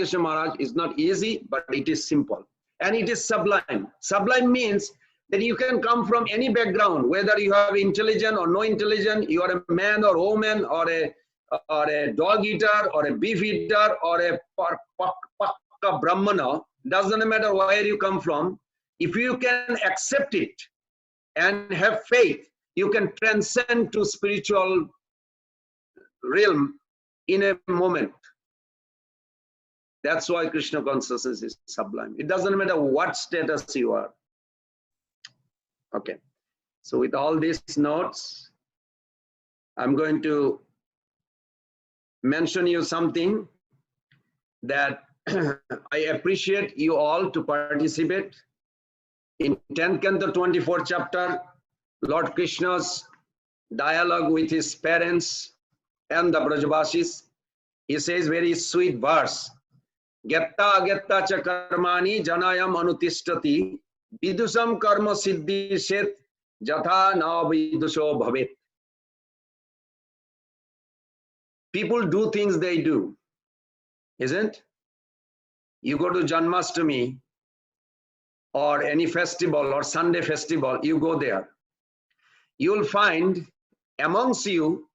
Ramakrishna Maharaj is not easy, but it is simple. And it is sublime. Sublime means that you can come from any background, whether you have intelligent or no intelligent, you are a man or woman, or a dog eater, or a beef eater, or a pakka brahmana, doesn't matter where you come from. If you can accept it and have faith, you can transcend to spiritual realm in a moment. That's why Krishna consciousness is sublime. It doesn't matter what status you are. Okay. So with all these notes, I'm going to mention you something that I appreciate you all to participate. In 10th Canto, 24th chapter, Lord Krishna's dialogue with his parents and the Brajavasis, he says very sweet verse, Getta agetta cha karmani janayam anutistati vidusam karma siddhi shet jatha na vidusho bhavet. People do things they do, isn't? You go to Janmashtami or any festival or Sunday festival, you go there. You will find amongst you,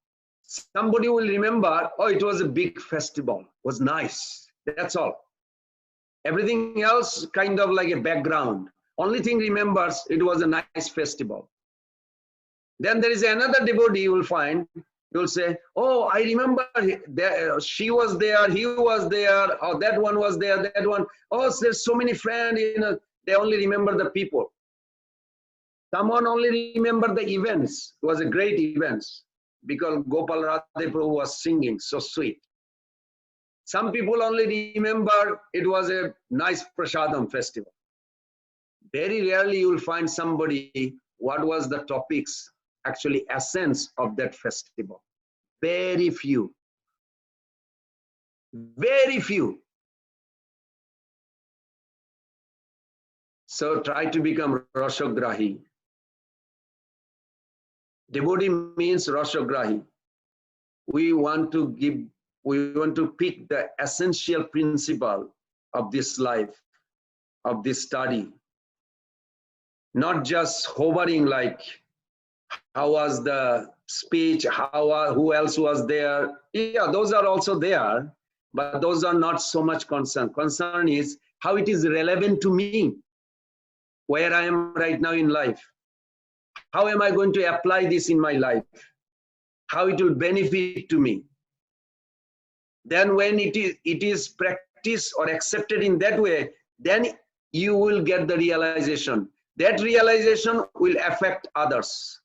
somebody will remember, oh, it was a big festival, it was nice. That's all. Everything else kind of like a background. Only thing remembers it was a nice festival. Then there is another devotee you will find, you will say, oh, I remember she was there, he was there, or that one was there, that one. Oh, there's so many friends, they only remember the people. Someone only remember the events. It was a great events because Gopal Radhe Prabhu was singing so sweet. Some people only remember it was a nice Prasadam festival. Very rarely you will find somebody what was the topics, actually essence of that festival. Very few. Very few. So try to become Rasagrahi. Devotee means Rasagrahi. We want to pick the essential principle of this life, of this study. Not just hovering like, how was the speech, who else was there? Yeah, those are also there, but those are not so much concern. Concern is how it is relevant to me, where I am right now in life. How am I going to apply this in my life? How it will benefit to me? Then when it is practiced or accepted in that way, then you will get the realization. That realization will affect others.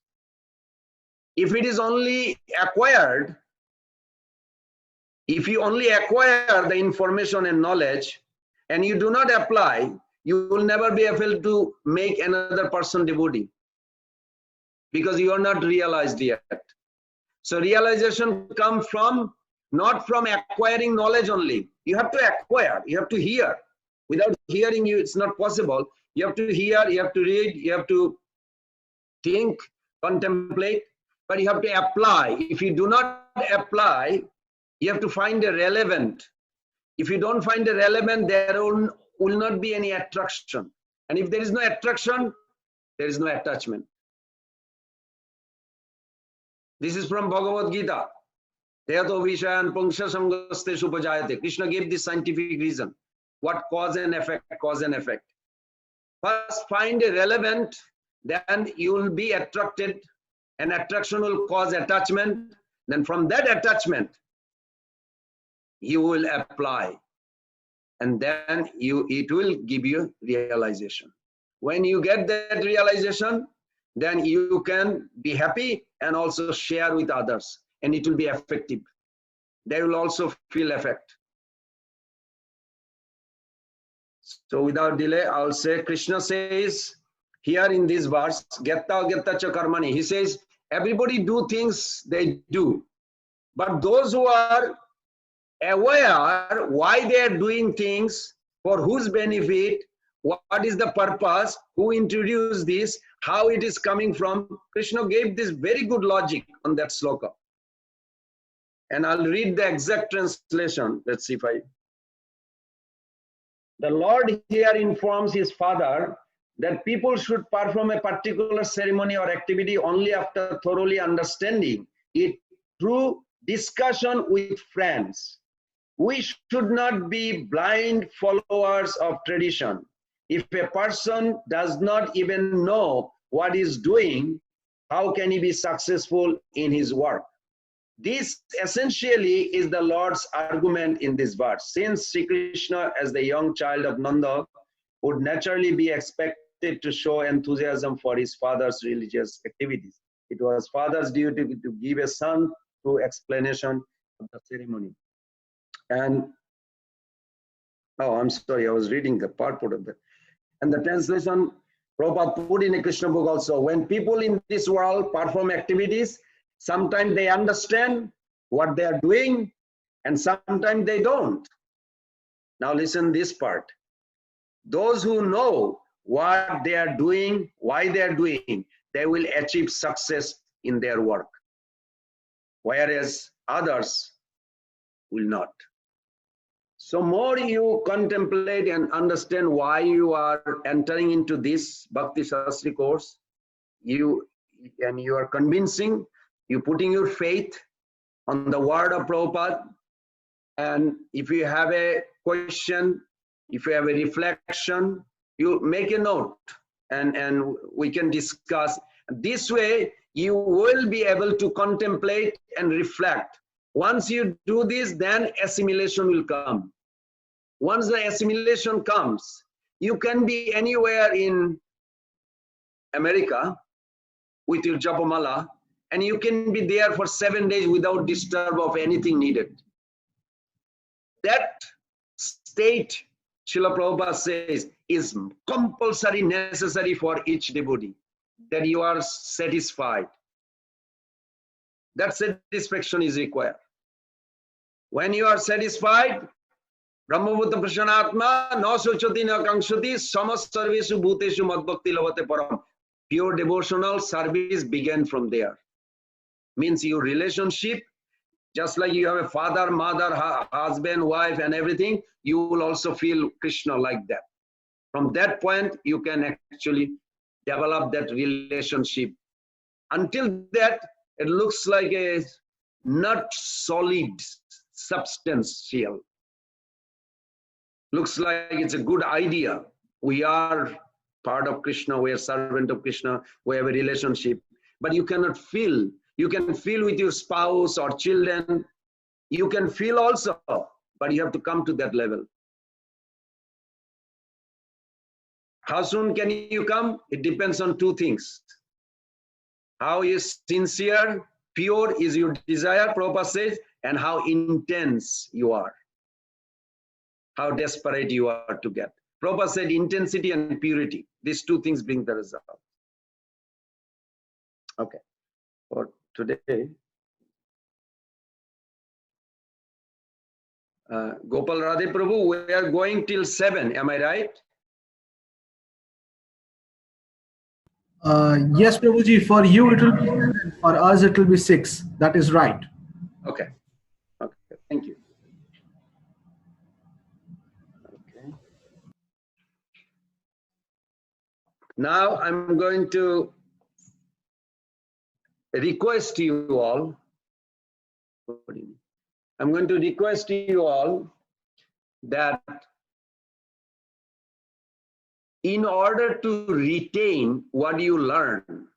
If it is only acquired, if you only acquire the information and knowledge and you do not apply, you will never be able to make another person devotee because you are not realized yet. So realization comes from, not from acquiring knowledge only. You have to acquire, you have to hear. Without hearing you, it's not possible. You have to hear, you have to read, you have to think, contemplate, but you have to apply. If you do not apply, you have to find a relevant. If you don't find a relevant, there will not be any attraction. And if there is no attraction, there is no attachment. This is from Bhagavad Gita. Krishna gave this scientific reason. What cause and effect, cause and effect. First find a relevant, then you will be attracted, and attraction will cause attachment. Then from that attachment, you will apply. And then it will give you realization. When you get that realization, then you can be happy and also share with others. And it will be effective. They will also feel effect. So without delay, I'll say, Krishna says here in this verse, Getta Getta cha karmani. He says, everybody do things they do. But those who are aware why they are doing things, for whose benefit, what is the purpose, who introduced this, how it is coming from, Krishna gave this very good logic on that sloka. And I'll read the exact translation. Let's see if I The Lord here informs his father that people should perform a particular ceremony or activity only after thoroughly understanding it through discussion with friends. We should not be blind followers of tradition. If a person does not even know what he's doing, how can he be successful in his work? This essentially is the Lord's argument in this verse. Since Sri Krishna, as the young child of Nanda, would naturally be expected to show enthusiasm for his father's religious activities, it was father's duty to give a son through explanation of the ceremony. And, oh, I'm sorry, I was reading the purport of that. And the translation, Prabhupada put in a Krishna book also, when people in this world perform activities, sometimes they understand what they are doing and sometimes they don't. Now listen this part. Those who know what they are doing, why they are doing, they will achieve success in their work. Whereas others will not. So more you contemplate and understand why you are entering into this Bhakti Shastri course, you are convincing, you're putting your faith on the word of Prabhupada, and if you have a question, if you have a reflection, you make a note and we can discuss. This way, you will be able to contemplate and reflect. Once you do this, then assimilation will come. Once the assimilation comes, you can be anywhere in America with your japamala, and you can be there for 7 days without disturb of anything needed. That state, Srila Prabhupada says, is compulsory necessary for each devotee, that you are satisfied. That satisfaction is required. When you are satisfied, Brahmabhuta Prashanatma, no sochati na kankshati, samas sarveshu bhuteshu madbhakti lavate param. Pure devotional service began from there. Means your relationship, just like you have a father, mother, husband, wife, and everything, you will also feel Krishna like that. From that point, you can actually develop that relationship. Until that, it looks like a not solid, substantial. Looks like it's a good idea. We are part of Krishna, we are servant of Krishna, we have a relationship. But you cannot feel. You can feel with your spouse or children. You can feel also, but you have to come to that level. How soon can you come? It depends on two things. How sincere, pure is your desire, Prabhupada says, and how intense you are. How desperate you are to get. Prabhupada said intensity and purity. These two things bring the result. Okay. For today, Gopal Radhe Prabhu, we are going till 7. Am I right? Yes, Prabhuji, for you it will be 7, for us it will be 6. That is right. Okay. Okay. Thank you. Okay. Now I'm going to request you all. I'm going to request you all that in order to retain what you learn,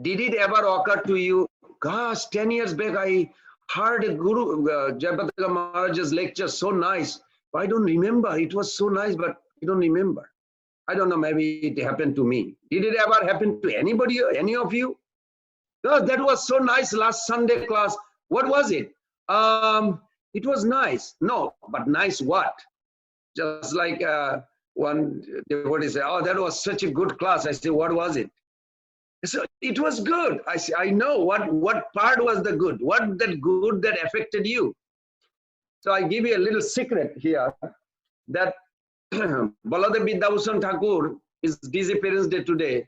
did it ever occur to you, gosh, 10 years back I heard a Guru Jayapataka Maharaj's lecture, so nice. I don't remember. It was so nice, but I don't remember. I don't know, maybe it happened to me. Did it ever happen to anybody, any of you? No, that was so nice last Sunday class. What was it? It was nice. No, but nice what? Just like one devotee said, oh, that was such a good class. I say, what was it? So it was good. I say, I know what part was the good, what that good that affected you. So I give you a little secret here that Baladev Vidyabhushan Thakur is busy Parents' Day today.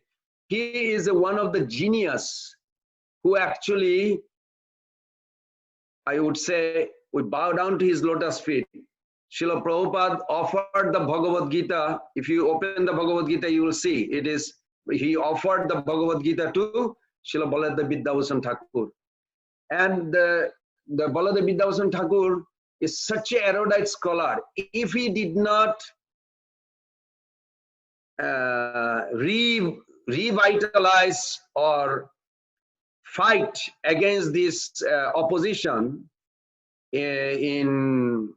He is one of the genius who actually, I would say, we bow down to his lotus feet. Srila Prabhupada offered the Bhagavad Gita. If you open the Bhagavad Gita, you will see it is, he offered the Bhagavad Gita to Srila Baladev Vidyabhushan Thakur. And the Baladev Vidyabhushan Thakur is such an erudite scholar. If he did not revitalize or fight against this opposition in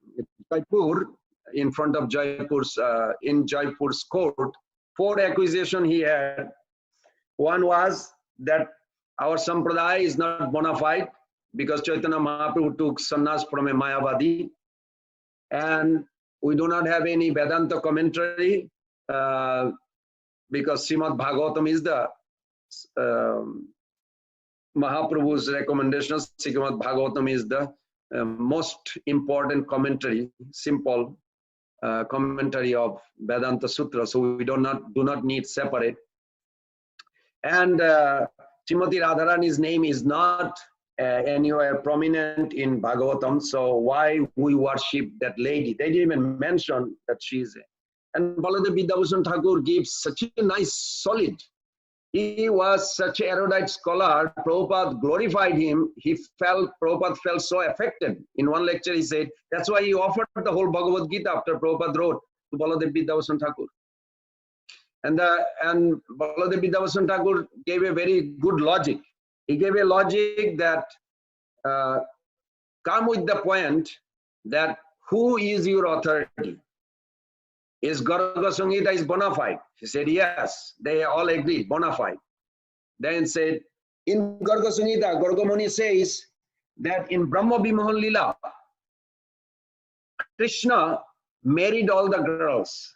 Jaipur, in front of Jaipur's in Jaipur's court, 4 accusations he had. One was that our sampradaya is not bona fide because Chaitanya Mahaprabhu took sannyas from a Mayavadi, and we do not have any Vedanta commentary because Srimad Bhagavatam is the Mahaprabhu's recommendations. Srimad Bhagavatam is the most important commentary, simple commentary of Vedanta Sutra. So we do not need separate. And Srimati Radharani's name is not anywhere prominent in Bhagavatam. So why we worship that lady? They didn't even mention that she is. And Baladev Vidyabhushan Thakur gives such a nice solid. He was such an erudite scholar. Prabhupada glorified him. Prabhupada felt so affected. In one lecture he said, that's why he offered the whole Bhagavad Gita after Prabhupada wrote to Baladev Vidyabhushan Thakur. And Baladev Vidyabhushan Thakur gave a very good logic. He gave a logic that come with the point that who is your authority? Is Garga Samhita is bona fide? He said, yes. They all agreed, bona fide. Then said, in Garga Samhita, Garga Muni says that in Brahma Vimohan Lila, Krishna married all the girls.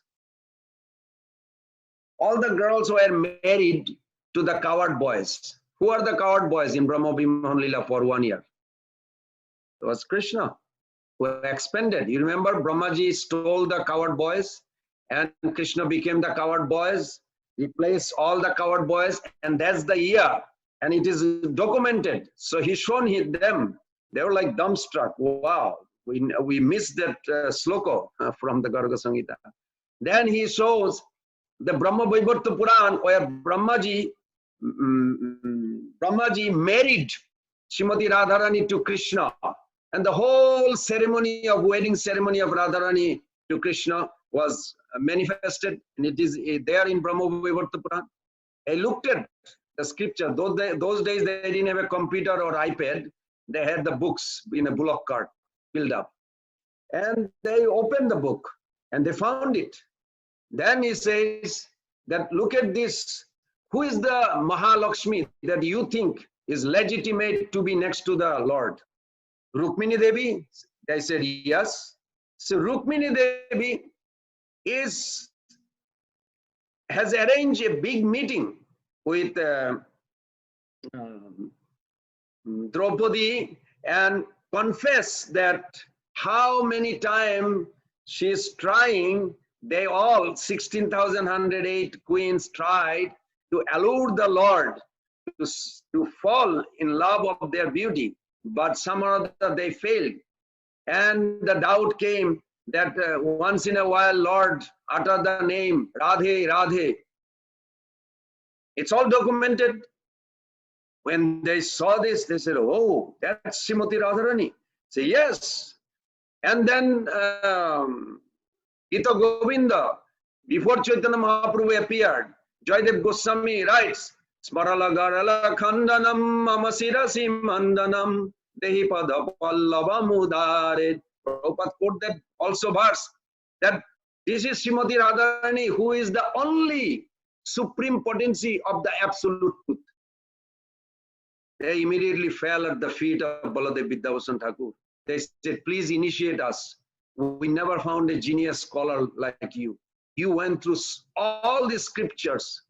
All the girls were married to the coward boys. Who are the coward boys in Brahma Vimohan Lila for 1 year? It was Krishna who expanded. You remember Brahmaji stole the coward boys and Krishna became the coward boys. He placed all the coward boys, and that's the year. And it is documented. So he shown them. They were like dumbstruck. Wow, we missed that sloka from the Garga Samhita. Then he shows the Brahma Vaivarta Puran where Brahmaji married Srimati Radharani to Krishna. And the whole ceremony of wedding ceremony of Radharani to Krishna was manifested, and it is there in Brahma Vaivarta Puran. I looked at the scripture. Those days they didn't have a computer or iPad. They had the books in a bullock cart filled up. And they opened the book and they found it. Then he says that look at this. Who is the Mahalakshmi that you think is legitimate to be next to the Lord? Rukmini Devi? They said yes. So Rukmini Devi has arranged a big meeting with Draupadi and confess that how many times she is trying, they all 16,108 queens tried to allure the Lord to fall in love of their beauty, but somehow they failed. And the doubt came that once in a while Lord utter the name Radhe, Radhe. It's all documented. When they saw this, they said, oh, that's Srimati Radharani. Say, yes. And then Gita Govinda, before Chaitanya Mahaprabhu appeared, Jaidev Goswami writes, Smarala Garala Khandanam Mamasirasi Mandanam Dehi Pada Pallava Mudare. Prabhupada quote that also verse, that this is Srimati Radharani, who is the only supreme potency of the absolute truth. They immediately fell at the feet of Baladev Vidyabhushan Thakur. They said, please initiate us. We never found a genius scholar like you. You went through all the scriptures.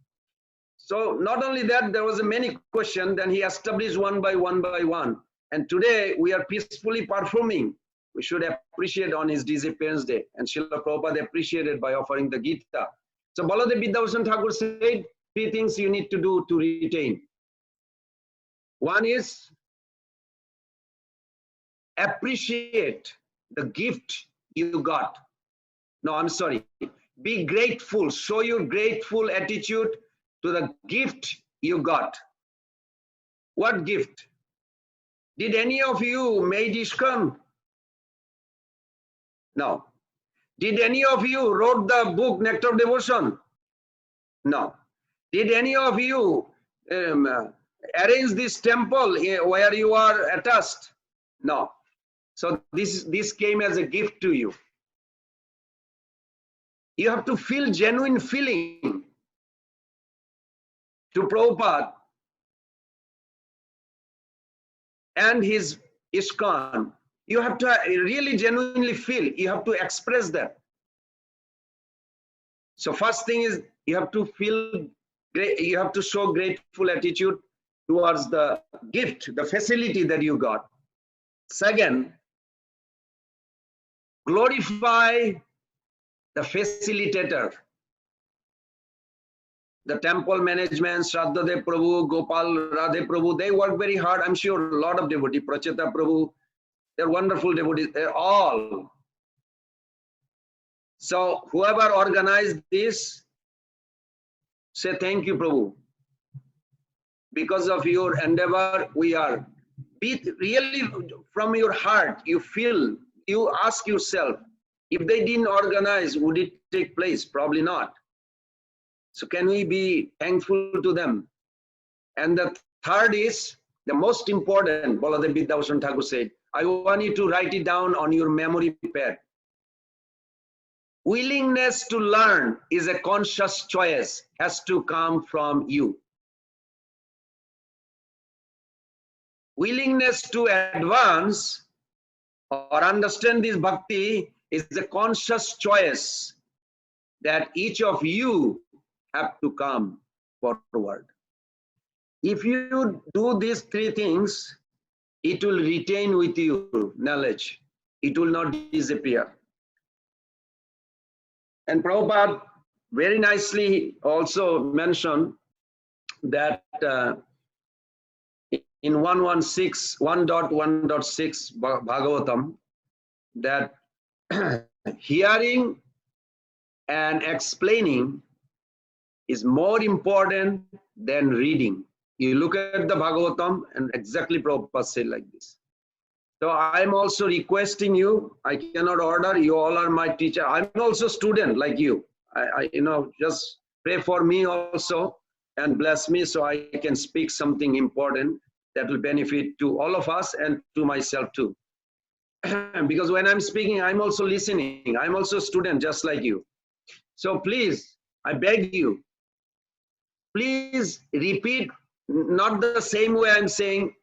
So not only that, there was a many questions, then he established one by one. And today we are peacefully performing. We should appreciate on his disappearance day. And Srila Prabhupada appreciated by offering the Gita. So Baladev Vidyabhushan Thakur said 3 things you need to do to retain. One is appreciate the gift you got. No, I'm sorry. Be grateful. Show your grateful attitude to the gift you got. What gift? Did any of you made ISKCON? No. Did any of you wrote the book Nectar of Devotion? No. Did any of you arrange this temple where you are attached? No. So this came as a gift to you. You have to feel genuine feeling to Prabhupada and his ISKCON. You have to really genuinely feel. You have to express that. So first thing is you have to feel great. You have to show grateful attitude towards the gift, the facility that you got. Second, glorify the facilitator. The temple management, Shraddha Prabhu, Gopal Radhe Prabhu, they work very hard. I'm sure a lot of devotees, Pracheta Prabhu, they're wonderful devotees, they're all. So whoever organized this, say thank you, Prabhu. Because of your endeavor, we are. Be really from your heart, you feel, you ask yourself, if they didn't organize, would it take place? Probably not. So can we be thankful to them? And the third is, the most important, Baladev Vidyabhushan Thakur said, I want you to write it down on your memory pad. Willingness to learn is a conscious choice, has to come from you. Willingness to advance or understand this bhakti is a conscious choice that each of you have to come forward. If you do these three things, it will retain with you knowledge. It will not disappear. And Prabhupada very nicely also mentioned that in 1.1.6 Bhagavatam, that hearing and explaining is more important than reading. You look at the Bhagavatam and exactly Prabhupada said like this. So I'm also requesting you, I cannot order, you all are my teacher. I'm also student like you. I just pray for me also and bless me so I can speak something important that will benefit to all of us and to myself too. Because when I'm speaking, I'm also listening. I'm also a student just like you. So please, I beg you, please repeat, not the same way I'm saying,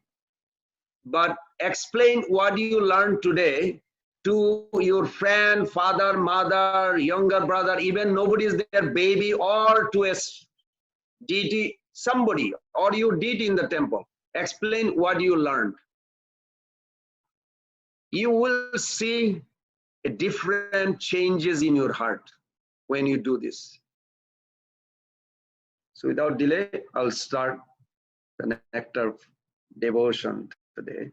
but explain what you learned today to your friend, father, mother, younger brother, even nobody is there, baby, or to a deity, somebody, or you did in the temple. Explain what you learned. You will see different changes in your heart when you do this. So without delay, I'll start the Nectar of Devotion today.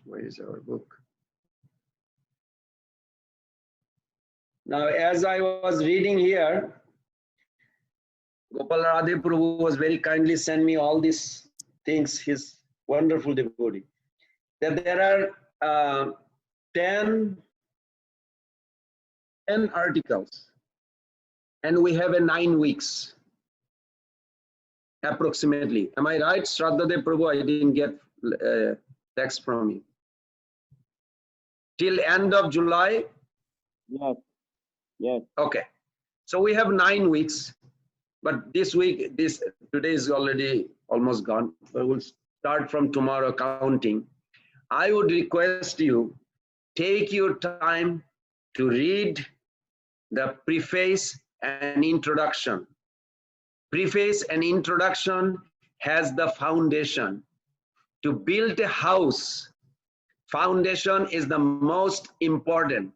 Where is our book? Now, as I was reading here, Gopal Radhe Prabhu was very kindly sent me all these things, his wonderful devotee. That there are 10 articles, and we have a 9 weeks. Approximately. Am I right, Shraddha Prabhu? I didn't get text from you. Till end of July? Yes. Yes. Okay. So we have 9 weeks, but this week, today is already almost gone. So we'll start from tomorrow counting. I would request you, take your time to read the preface and introduction. Preface and introduction has the foundation. To build a house, foundation is the most important.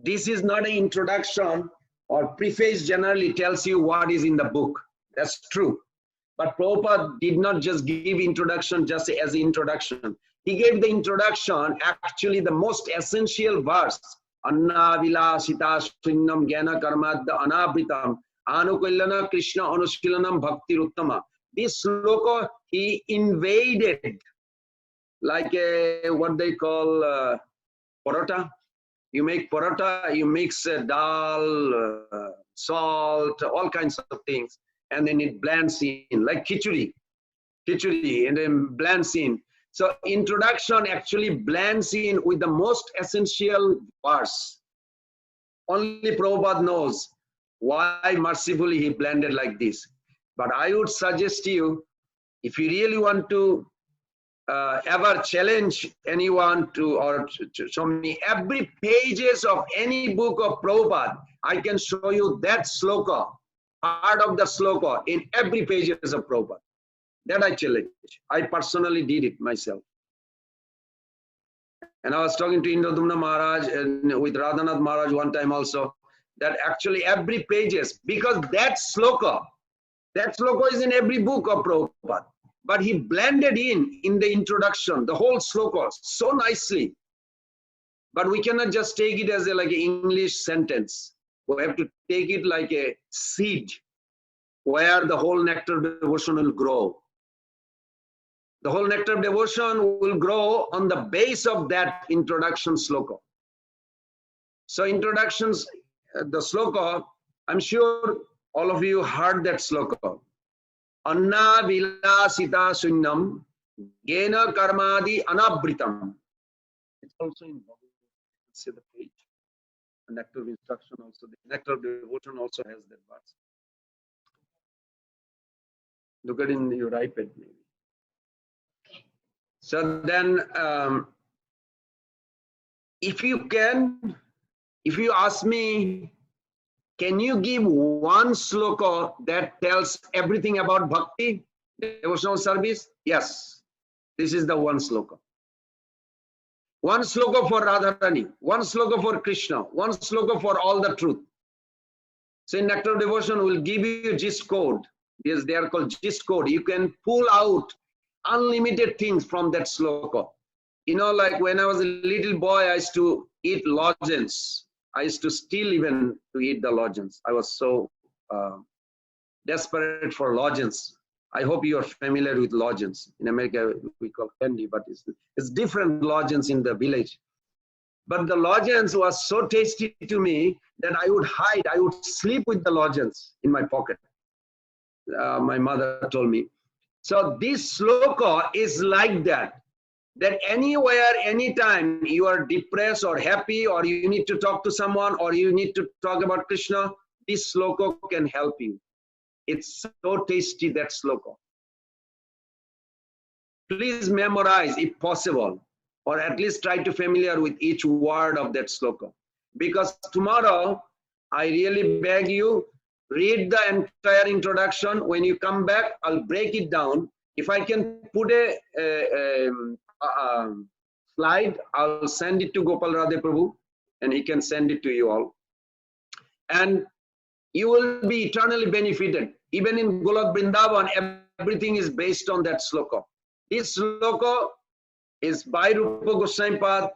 This is not an introduction, or preface generally tells you what is in the book. That's true. But Prabhupada did not just give introduction just as introduction. he gave the introduction, actually the most essential verse. Anna vilasita shunyam jnana karmadya anabritam anukulyana krishna anushkilanam bhakti uttama. This sloka he invaded like a what they call parota. You make parota, you mix dal, salt, all kinds of things, and then it blends in like khichdi, and then blends in. So introduction actually blends in with the most essential verse. Only Prabhupada knows why mercifully he blended like this. But I would suggest you, if you really want to ever challenge anyone to or to show me every pages of any book of Prabhupada, I can show you that sloka, part of the sloka in every pages of Prabhupada. That I challenge. I personally did it myself. And I was talking to Indradumna Maharaj and with Radhanath Maharaj one time also, that actually every pages, because that sloka is in every book of Prabhupada. But he blended in the introduction, the whole sloka so nicely. But we cannot just take it as like an English sentence. We have to take it like a seed where the whole nectar devotion will grow. The whole nectar devotion will grow on the base of that introduction sloka. So introductions, the sloka, I'm sure all of you heard that sloka. Anna vilasita sunnam gena karmadi anabritam. It's also in see the page. The nectar of instruction also, the nectar of devotion also has that verse. Look at it in your iPad maybe. So then, if you ask me, can you give one sloka that tells everything about bhakti, devotional service? Yes, this is the one sloka. One sloka for Radharani, one sloka for Krishna, one sloka for all the truth. So in Nectar Devotion, will give you gist code. Yes, they are called gist code. You can pull out unlimited things from that sloka. You know, like when I was a little boy, I used to eat lozenges. I used to steal even to eat the lozenges. I was so desperate for lozenges. I hope you are familiar with lozenges. In America, we call candy, but it's different lozenges in the village. But the lozenges was so tasty to me that I would hide. I would sleep with the lozenges in my pocket. My mother told me. So this sloka is like that. That anywhere, anytime you are depressed or happy, or you need to talk to someone, or you need to talk about Krishna, this sloka can help you. It's so tasty, that sloka. Please memorize if possible, or at least try to familiar with each word of that sloka. Because tomorrow, I really beg you, read the entire introduction. When you come back, I'll break it down. If I can put a slide, I'll send it to Gopal Radhe Prabhu, and he can send it to you all. And you will be eternally benefited. Even in Golok Vrindavan, everything is based on that sloka. This sloka is by Rupa Goswami Pad.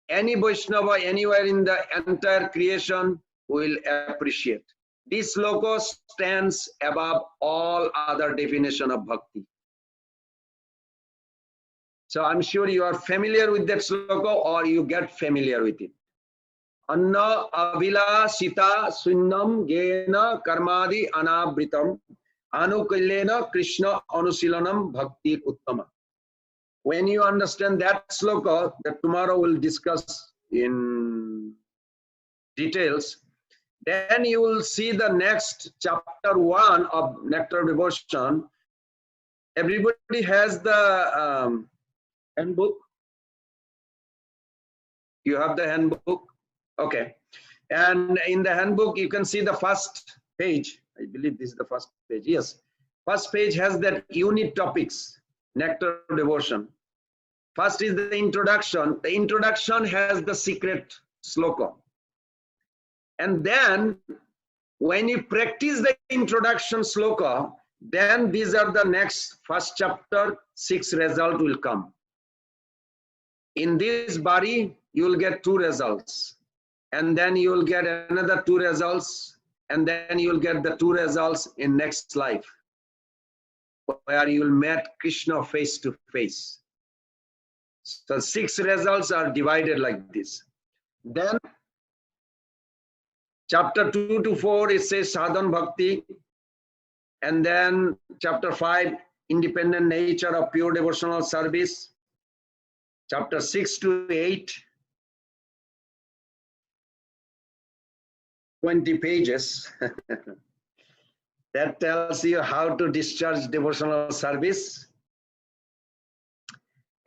Any Vaishnava anywhere in the entire creation will appreciate. This sloka stands above all other definition of bhakti. So I'm sure you are familiar with that sloka, or you get familiar with it. Anna avila sita sunnam gena karmadi anabritam anukulyena krishna anusilanam bhakti uttama. When you understand that sloka, that tomorrow we'll discuss in details, then you will see the next chapter 1 of Nectar Devotion. Everybody has the handbook. You have the handbook? Okay. And in the handbook, you can see the first page. I believe this is the first page. Yes. First page has that unit topics, Nectar Devotion. First is the introduction. The introduction has the secret sloka. And then when you practice the introduction sloka, then these are the next first chapter, 6 result will come. In this body, you will get 2 results. And then you will get another 2 results. And then you will get the 2 results in next life, where you will meet Krishna face to face. So 6 results are divided like this. Then chapter 2 to 4, it says sadhan bhakti. And then chapter 5, independent nature of pure devotional service. Chapter 6 to 8, 20 pages. That tells you how to discharge devotional service.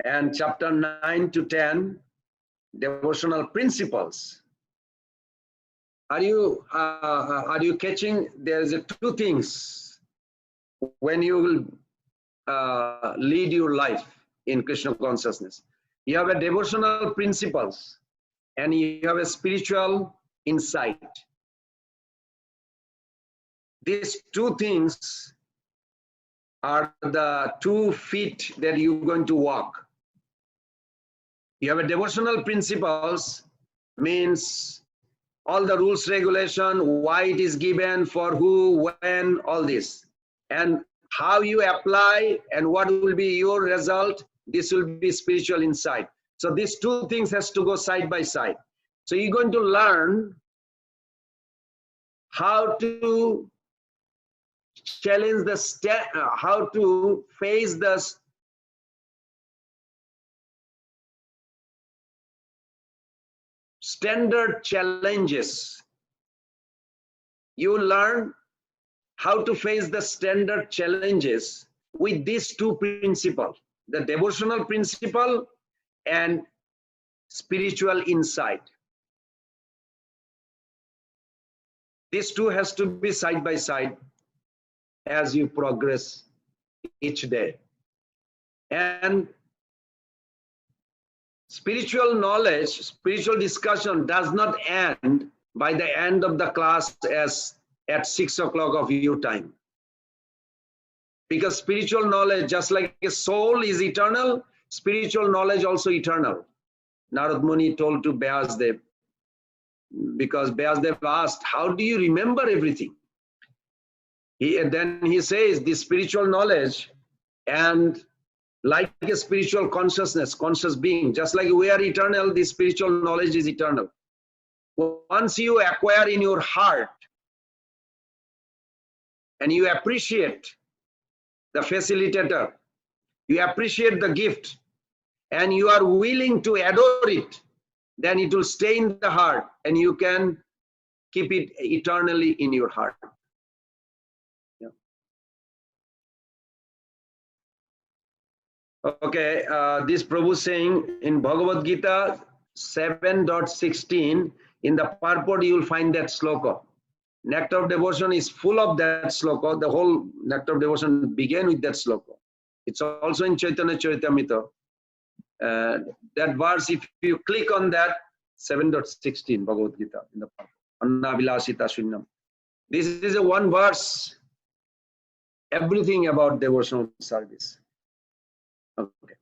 And chapter 9 to 10, devotional principles. Are you catching? There's 2 things when you will lead your life in Krishna consciousness. You have a devotional principles and you have a spiritual insight. These 2 things are the 2 feet that you're going to walk. You have a devotional principles, means all the rules, regulation, why it is given, for who, when, all this. And how you apply and what will be your result, this will be spiritual insight. So these 2 things has to go side by side. So you're going to learn how to challenge how to face the standard challenges. You learn how to face the standard challenges with these 2 principles, the devotional principle and spiritual insight. These 2 has to be side by side as you progress each day. And spiritual knowledge, spiritual discussion does not end by the end of the class as at 6 o'clock of your time. Because spiritual knowledge, just like a soul is eternal, spiritual knowledge also eternal. Narad Muni told to Vyasdev, because Vyasdev asked, how do you remember everything? Then he says, the spiritual knowledge and like a spiritual consciousness, conscious being, just like we are eternal, the spiritual knowledge is eternal. Once you acquire in your heart and you appreciate the facilitator, you appreciate the gift, and you are willing to adore it, then it will stay in the heart and you can keep it eternally in your heart. Yeah. Okay, this Prabhu saying in Bhagavad Gita 7.16, in the purport you will find that sloka. Nectar of Devotion is full of that sloka. The whole Nectar of Devotion began with that sloka. It's also in Chaitanya Charitamrita. That verse, if you click on that, 7.16 Bhagavad Gita in the Anna Vilasita Shunyam. This is a 1 verse, everything about devotional service. Okay.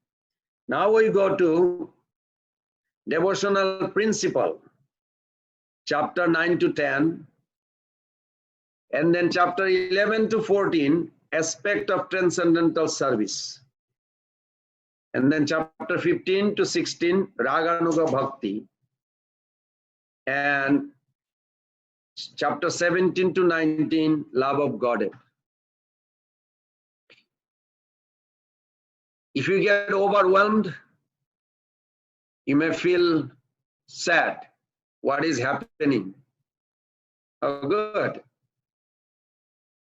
Now we go to devotional principle, chapter 9 to 10, and then chapter 11 to 14, aspect of transcendental service. And then chapter 15 to 16, Raganuga Bhakti. And chapter 17 to 19, love of Godhead. If you get overwhelmed, you may feel sad. What is happening? Oh, good.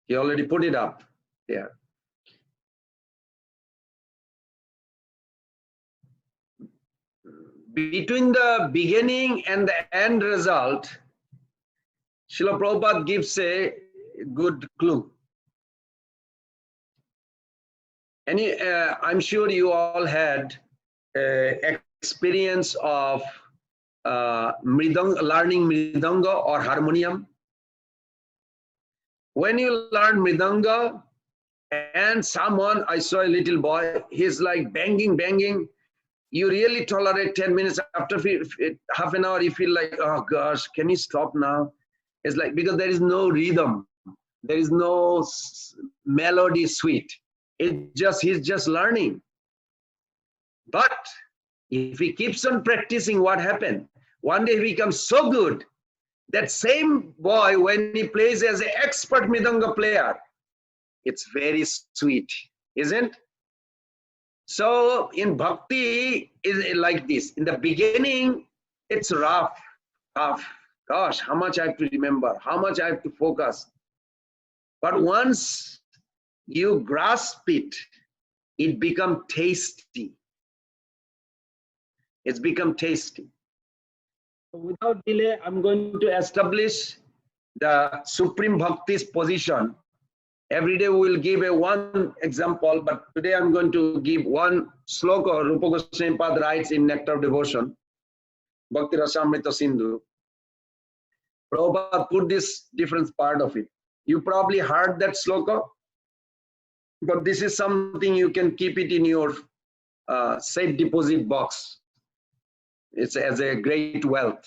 He already put it up there. Between the beginning and the end result, Srila Prabhupada gives a good clue. I'm sure you all had experience of learning mridanga or harmonium. When you learn mridanga and someone, I saw a little boy, he's like banging, you really tolerate 10 minutes. After half an hour, you feel like, oh gosh, can you stop now? It's like, because there is no rhythm. There is no melody sweet. He's just learning. But if he keeps on practicing, what happened? One day he becomes so good. That same boy, when he plays as an expert Mridanga player, it's very sweet, isn't? So in bhakti is like this. In the beginning, it's rough, tough. Gosh, how much I have to remember, how much I have to focus. But once you grasp it, it becomes tasty. It's become tasty. So without delay, I'm going to establish the Supreme Bhakti's position. Every day we will give one example, but today I'm going to give one sloka Rupa Goswami Pad writes in Nectar of Devotion, Bhakti Rasamrita Sindhu. Prabhupada put this different part of it. You probably heard that sloka, but this is something you can keep it in your safe deposit box. It's as a great wealth.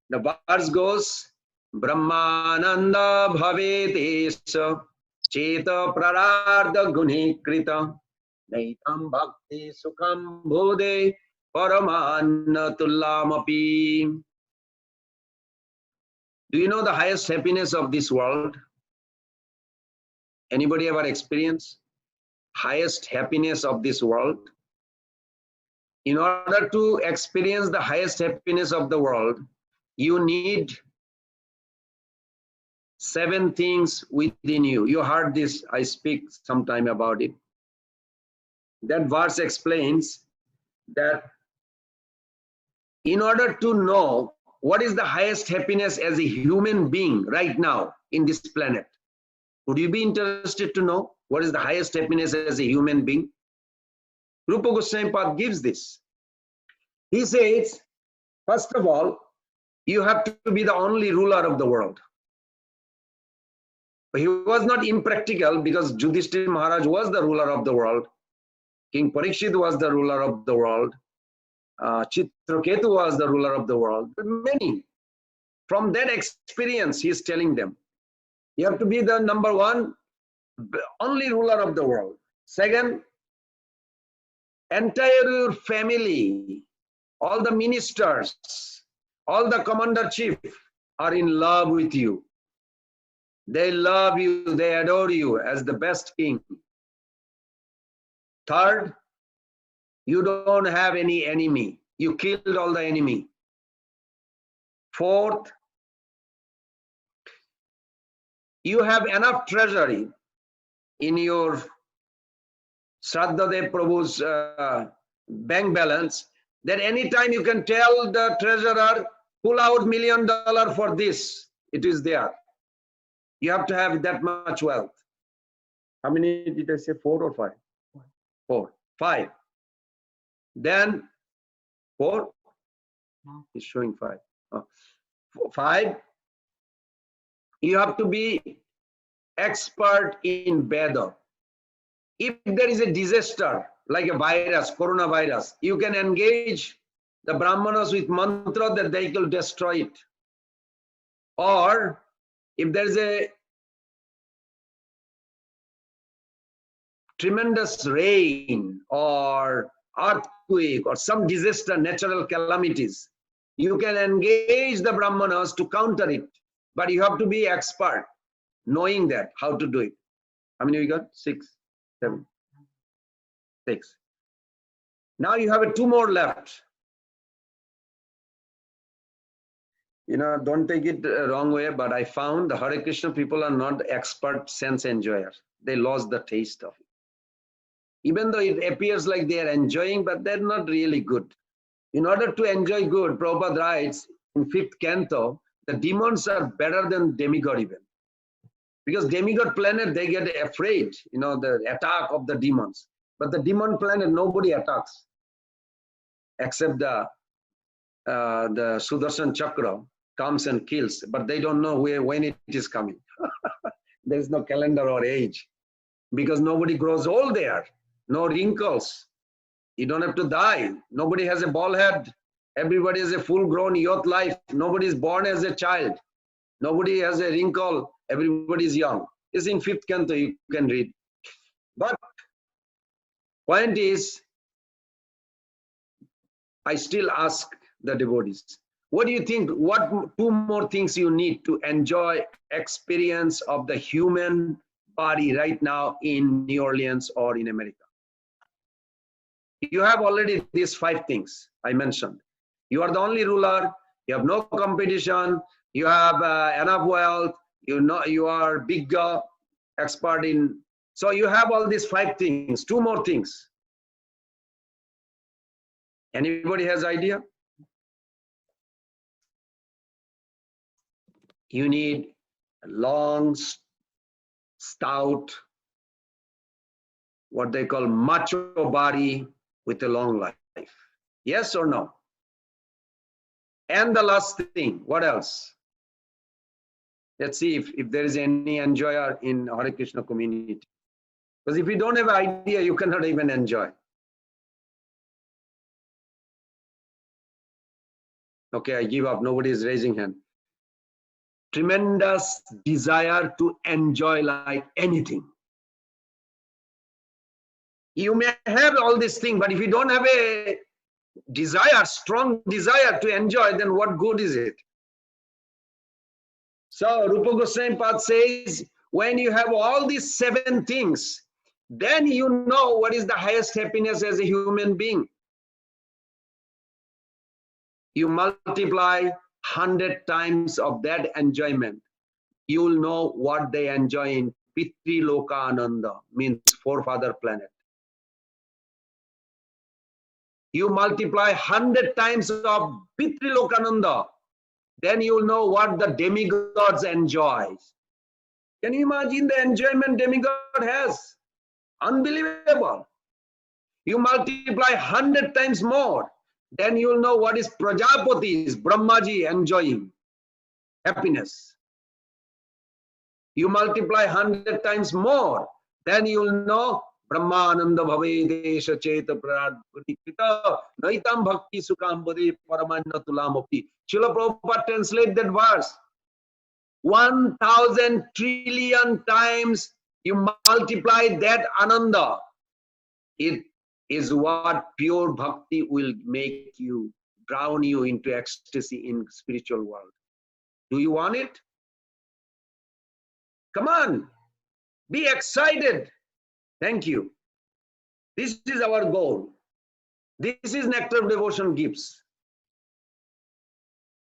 The verse goes, Brahmananda bhavetesha cheta prarartha gunikrita naitam bhakti sukham bhode paramanna tullamapi. Do you know the highest happiness of this world? Anybody ever experienced highest happiness of this world? In order to experience the highest happiness of the world, you need 7 things within you. You heard this, I speak sometime about it. That verse explains that in order to know what is the highest happiness as a human being right now in this planet, would you be interested to know what is the highest happiness as a human being? Rupa Goswami Pad gives this. He says, first of all, you have to be the only ruler of the world. But he was not impractical because Yudhishthira Maharaj was the ruler of the world. King Parikshit was the ruler of the world. Chitraketu was the ruler of the world. But many. From that experience, he is telling them, you have to be the number one, only ruler of the world. Second, entire family, all the ministers, all the commander-chief are in love with you. They love you, they adore you as the best king. Third, you don't have any enemy. You killed all the enemy. Fourth, you have enough treasury in your Shraddhadev Prabhu's bank balance that anytime you can tell the treasurer, pull out $1 million for this. It is there. You have to have that much wealth. How many did I say? 4 or 5? 4. 5. Then 4? It's showing 5. 5. You have to be expert in Veda. If there is a disaster, like a virus, coronavirus, you can engage the Brahmanas with mantra that they will destroy it. Or if there is a tremendous rain or earthquake or some disaster, natural calamities, you can engage the Brahmanas to counter it. But you have to be expert, knowing that, how to do it. How many we got? 6, 7, 6. Now you have 2 more left. You know, don't take it wrong way, but I found the Hare Krishna people are not expert sense enjoyers. They lost the taste of it. Even though it appears like they are enjoying, but they're not really good. In order to enjoy good, Prabhupada writes in 5th canto, the demons are better than demigod even. Because demigod planet, they get afraid, you know, the attack of the demons. But the demon planet, nobody attacks. Except the Sudarshan Chakra comes and kills, but they don't know when it is coming. There is no calendar or age. Because nobody grows old there. No wrinkles. You don't have to die. Nobody has a bald head. Everybody has a full-grown youth life. Nobody is born as a child. Nobody has a wrinkle. Everybody is young. It's in 5th canto, you can read. But point is, I still ask the devotees, what do you think? What 2 more things you need to enjoy experience of the human body right now in New Orleans or in America? You have already these 5 things I mentioned. You are the only ruler. You have no competition. You have enough wealth. You know you are bigger, expert in. So you have all these 5 things. 2 more things. Anybody has idea? You need a long, stout, what they call macho body with a long life. Yes or no? And the last thing, what else? Let's see if there is any enjoyer in Hare Krishna community. Because if you don't have an idea, you cannot even enjoy. Okay, I give up. Nobody is raising hand. Tremendous desire to enjoy like anything. You may have all these things, but if you don't have a desire, strong desire to enjoy, then what good is it? So Rupa Goswami Pad says, when you have all these 7 things, then you know what is the highest happiness as a human being. You multiply 100 times of that enjoyment, you will know what they enjoy in Pitri Loka Ananda, means forefather planet. You multiply 100 times of Pitri Lokananda, then you will know what the demigods enjoy. Can you imagine the enjoyment demigod has? Unbelievable. You multiply 100 times more, then you will know what is Prajapati's, Brahmaji enjoying happiness. You multiply 100 times more, then you will know Brahmananda bhave desha cheta pradikita naitam bhakti sukam bade paramanya tulamapi. Srila Prabhupada translate that verse. 1,000 trillion times you multiply that ananda. It is what pure bhakti will make you, drown you into ecstasy in spiritual world. Do you want it? Come on, be excited. Thank you. This is our goal. This is Nectar of Devotion gives.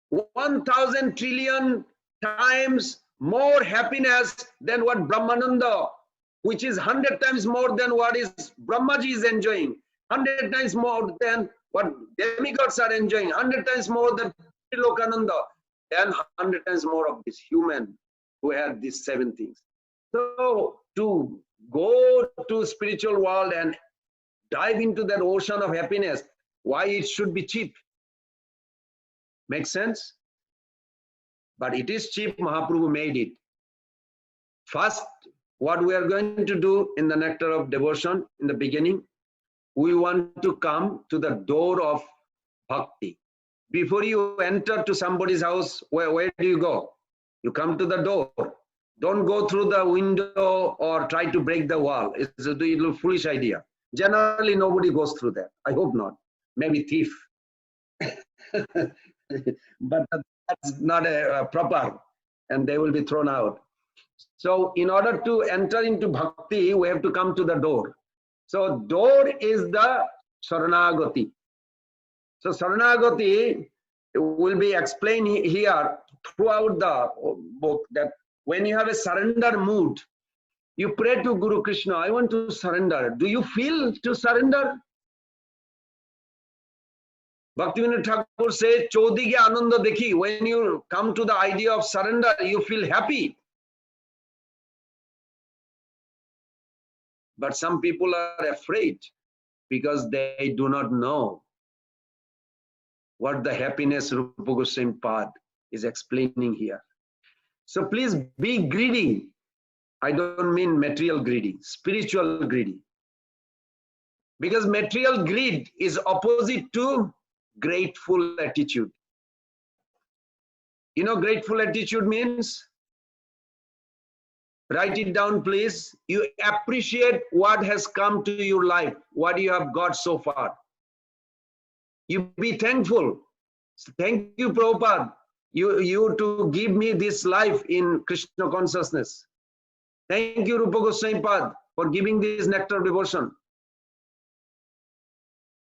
1,000 trillion times more happiness than what Brahmananda, which is 100 times more than what is Brahmaji is enjoying, 100 times more than what demigods are enjoying, 100 times more than Lokananda, and 100 times more of this human who had these 7 things. So to go to spiritual world and dive into that ocean of happiness, why it should be cheap? Makes sense? But it is cheap. Mahaprabhu made it. First, what we are going to do in the Nectar of Devotion in the beginning, we want to come to the door of bhakti. Before you enter to somebody's house, where do you go? You come to the door. Don't go through the window or try to break the wall. It's a little foolish idea. Generally, nobody goes through that. I hope not. Maybe thief. But that's not a proper, and they will be thrown out. So in order to enter into bhakti, we have to come to the door. So door is the Saranagati. So Saranagati will be explained here throughout the book, that when you have a surrender mood, you pray to Guru Krishna, I want to surrender. Do you feel to surrender? Bhaktivinoda Thakur says, Chodige Ananda Dekhi, when you come to the idea of surrender, you feel happy. But some people are afraid because they do not know what the happiness Rupa Goswami Pad is explaining here. So please be greedy. I don't mean material greedy, spiritual greedy. Because material greed is opposite to grateful attitude. You know, grateful attitude means? Write it down, please. You appreciate what has come to your life, what you have got so far. You be thankful. Thank you, Prabhupada. You to give me this life in Krishna consciousness. Thank you, Rupa Goswami Pad, for giving this nectar devotion.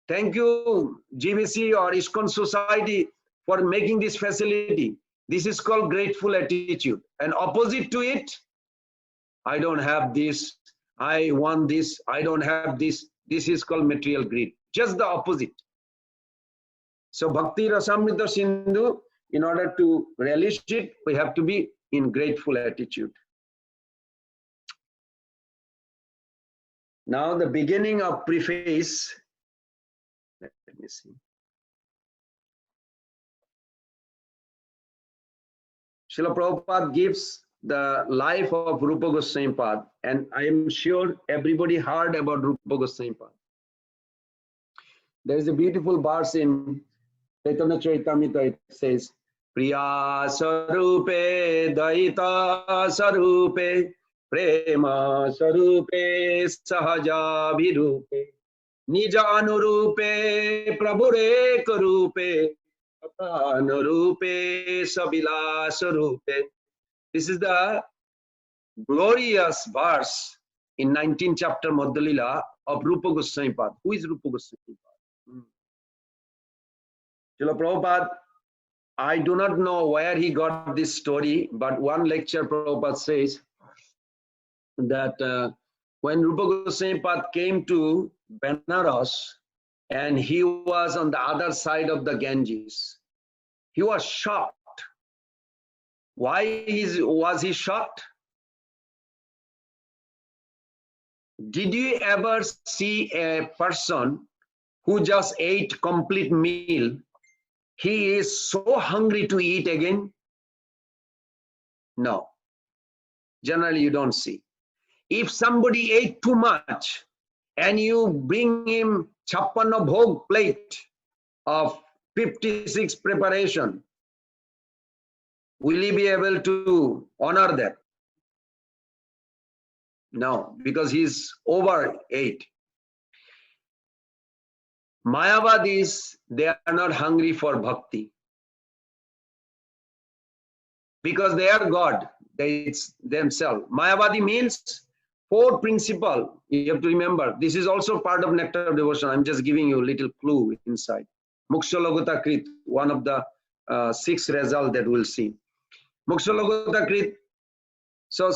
Thank you, GBC or ISKCON Society, for making this facility. This is called grateful attitude. And opposite to it, I don't have this, I want this, I don't have this. This is called material greed. Just the opposite. So Bhakti Rasamrita Sindhu, in order to relish it, we have to be in grateful attitude. Now the beginning of preface. Let me see. Srila Prabhupada gives the life of Rupa Goswami Pad, and I am sure everybody heard about Rupa Goswami Pad. There is a beautiful verse in Chaitanya Charitamrita. It says, Priya Sarupe Daita Sarupe Prema Sarupe Sahaja Virupe Nija Anurupe Prabhure Karupe Anurupe Sabila Sarupe. This is the glorious verse in 19th chapter Madhya of Rupa Goswami Pad. Who is Rupa Goswami Pad? Srila Prabhupada, I do not know where he got this story, but one lecture Prabhupada says that when Rupa Goswami Pad came to Benares and he was on the other side of the Ganges, he was shocked. Why was he shocked? Did you ever see a person who just ate complete meal? He is so hungry to eat again? No. Generally, you don't see. If somebody ate too much and you bring him chappanna bhog plate of 56 preparation, will he be able to honor that? No, because he's overate. Mayavadis, they are not hungry for bhakti. Because they are God, it's themselves. Mayavadi means four principle. You have to remember, this is also part of Nectar of Devotion. I'm just giving you a little clue inside. Muksha Lagota Krit, one of the 6 results that we'll see. Muksha Lagota Krit. So,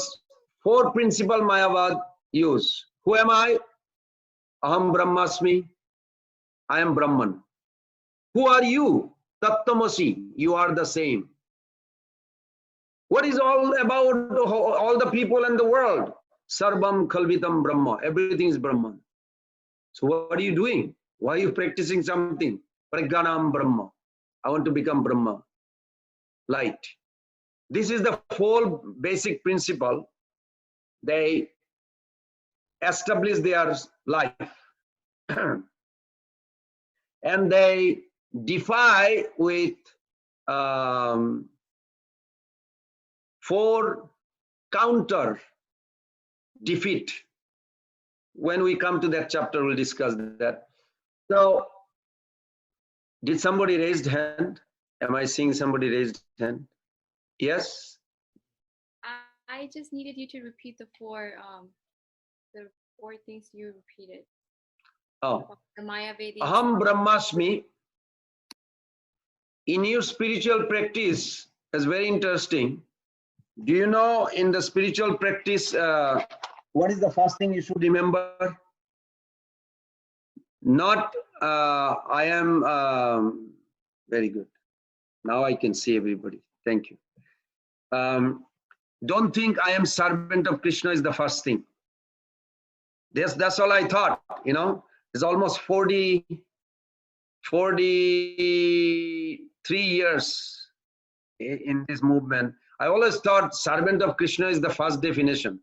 4 principle Mayavad use. Who am I? Aham Brahmasmi. I am Brahman. Who are you? Tattamasi. You are the same. What is all about all the people in the world? Sarvam Khalvitam Brahma. Everything is Brahman. So what are you doing? Why are you practicing something? Pragyanam Brahma. I want to become Brahma. Light. This is the 4 basic principle. They establish their life. And they defy with 4 counter defeat. When we come to that chapter, we'll discuss that. So, did somebody raise hand? Am I seeing somebody raised hand? Yes? I just needed you to repeat the 4 things you repeated. Oh. The Mayavedi. Aham Brahmasmi. In your spiritual practice, is very interesting. Do you know in the spiritual practice, what is the first thing you should remember? Not, I am, very good. Now I can see everybody. Thank you. Don't think I am servant of Krishna is the first thing. That's all I thought, you know. It's almost 43 years in this movement. I always thought servant of Krishna is the first definition.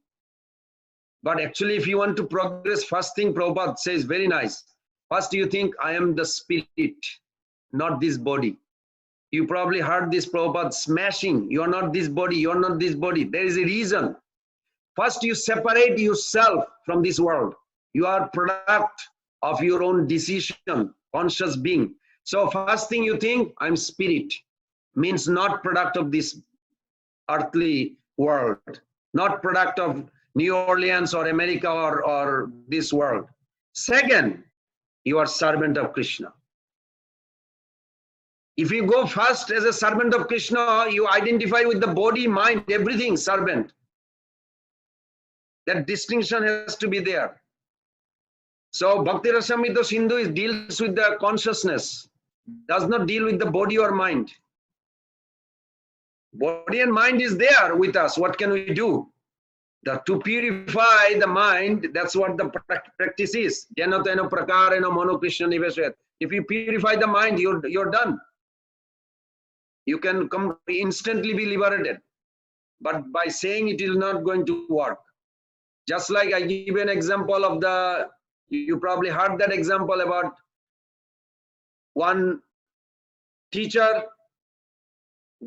But actually, if you want to progress, first thing Prabhupada says, very nice. First you think, I am the spirit, not this body. You probably heard this Prabhupada smashing. You are not this body, you are not this body. There is a reason. First you separate yourself from this world. You are product of your own decision, conscious being. So first thing you think, I'm spirit. Means not product of this earthly world. Not product of New Orleans or America or this world. Second, you are servant of Krishna. If you go first as a servant of Krishna, you identify with the body, mind, everything, servant. That distinction has to be there. So Bhakti Rasamrita Sindhu deals with the consciousness, does not deal with the body or mind. Body and mind is there with us. What can we do? To purify the mind, that's what the practice is. If you purify the mind, you're done. You can instantly be liberated. But by saying it is not going to work. Just like I give an example of you probably heard that example about one teacher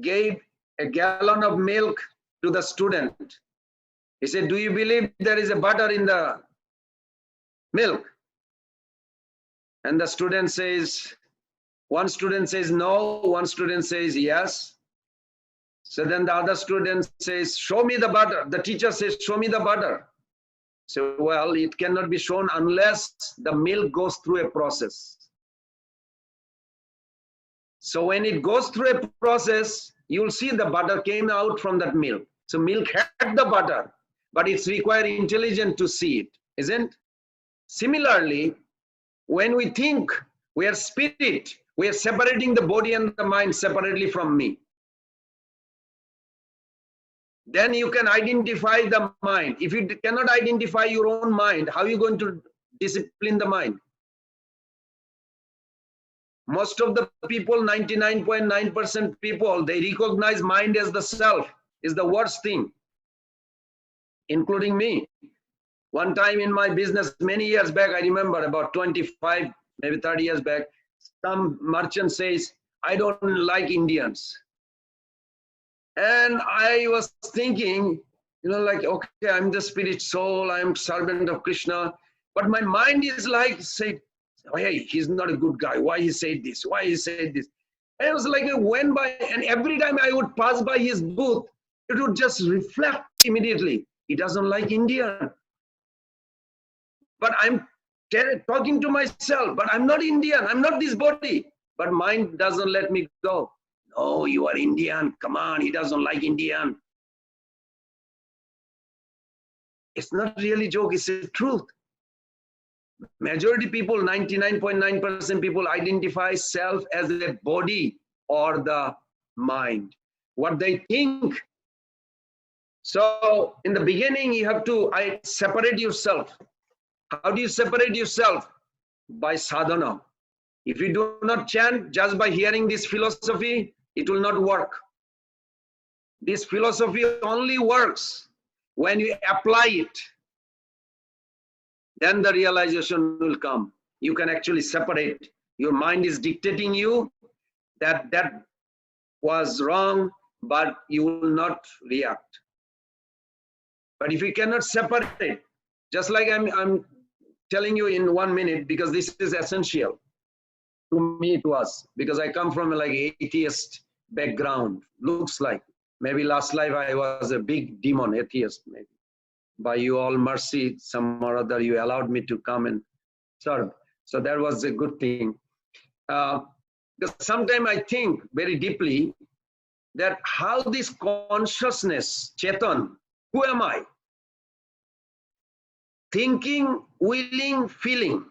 gave a gallon of milk to the student. He said, do you believe there is a butter in the milk? And the student says, one student says no, one student says yes. So then the other student says, show me the butter. The teacher says, show me the butter. So, well, it cannot be shown unless the milk goes through a process. So when it goes through a process, you'll see the butter came out from that milk. So milk had the butter, but it's required intelligence to see it, isn't? Similarly, when we think we are spirit, we are separating the body and the mind separately from me. Then you can identify the mind. If you cannot identify your own mind, how are you going to discipline the mind? Most of the people, 99.9% people, they recognize mind as the self, is the worst thing, including me. One time in my business, many years back, I remember about 25, maybe 30 years back, some merchant says, I don't like Indians. And I was thinking, like, okay, I'm the spirit soul, I'm servant of Krishna. But my mind is like, say, oh, hey, he's not a good guy. Why he said this? Why he said this? And it was like I went by, and every time I would pass by his booth, it would just reflect immediately. He doesn't like Indian. But I'm talking to myself, but I'm not Indian. I'm not this body. But mind doesn't let me go. No, you are Indian. Come on, he doesn't like Indian. It's not really a joke, it's the truth. Majority people, 99.9% people identify self as a body or the mind. What they think. So in the beginning, you have to separate yourself. How do you separate yourself? By sadhana. If you do not chant just by hearing this philosophy, it will not work. This philosophy only works when you apply it. Then the realization will come. You can actually separate. Your mind is dictating you that was wrong, but you will not react. But if you cannot separate, just like I'm telling you in 1 minute, because this is essential to me, to us, because I come from like atheist background, looks like. Maybe last life I was a big demon atheist, maybe. By you all mercy, some or other, you allowed me to come and serve. So that was a good thing. Because sometimes I think very deeply that how this consciousness, Chetan, who am I? Thinking, willing, feeling.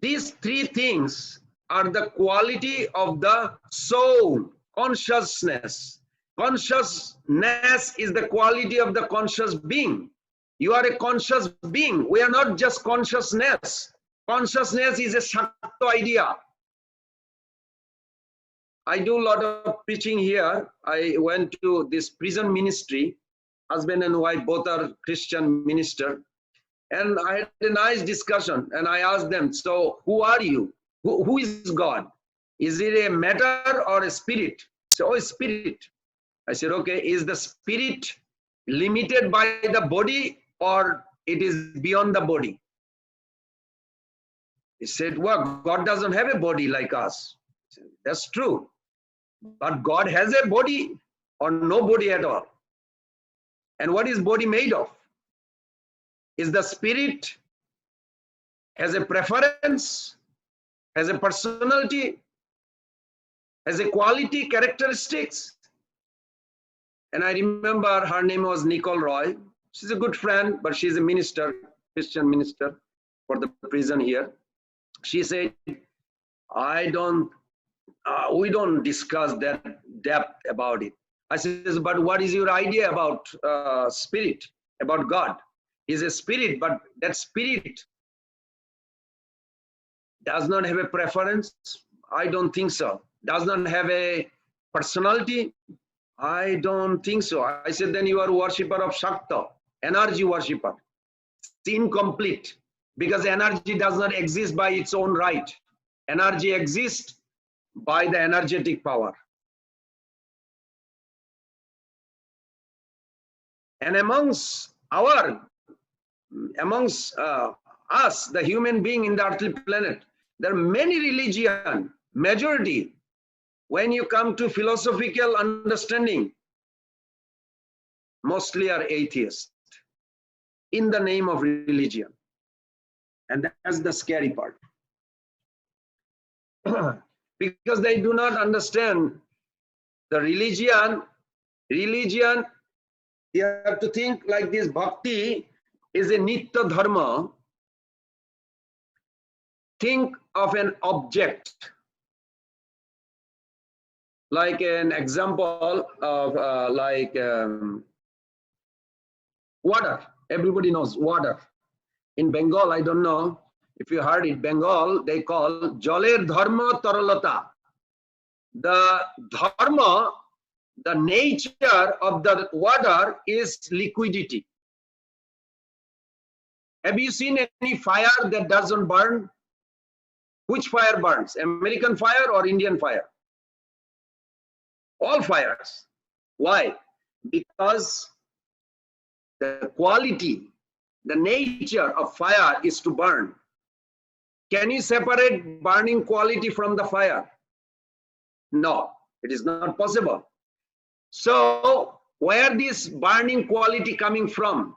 These three things are the quality of the soul, consciousness. Consciousness is the quality of the conscious being. You are a conscious being. We are not just consciousness. Consciousness is a Shakta idea. I do a lot of preaching here. I went to this prison ministry husband and wife, both are Christian minister. And I had a nice discussion and I asked them, so who are you? Who is God? Is it a matter or a spirit? So, oh, spirit. I said, okay, is the spirit limited by the body or it is beyond the body? He said, well, God doesn't have a body like us. I said, that's true. But God has a body or no body at all. And what is body made of? Is the spirit has a preference, has a personality, has a quality, characteristics? And I remember her name was Nicole Roy. She's a good friend, but she's a minister, Christian minister for the prison here. She said, we don't discuss that depth about it. I said, but what is your idea about spirit, about God? He's a spirit, but that spirit does not have a preference? I don't think so. Does not have a personality? I don't think so. I said, then you are a worshipper of Shakta, energy worshipper. It's incomplete because energy does not exist by its own right. Energy exists by the energetic power. And amongst us, the human being in the earthly planet, there are many religions, majority. When you come to philosophical understanding, mostly are atheists in the name of religion. And that's the scary part. Because they do not understand the religion, you have to think like this, bhakti is a nitya dharma. Think of an object, like an example of water. Everybody knows water. In Bengal, I don't know if you heard it, Bengal, they call Jaler Dharma Taralata. The dharma, the nature of the water is liquidity. Have you seen any fire that doesn't burn? Which fire burns? American fire or Indian fire? All fires. Why? Because the quality, the nature of fire is to burn. Can you separate burning quality from the fire? No, it is not possible. So, where this burning quality coming from?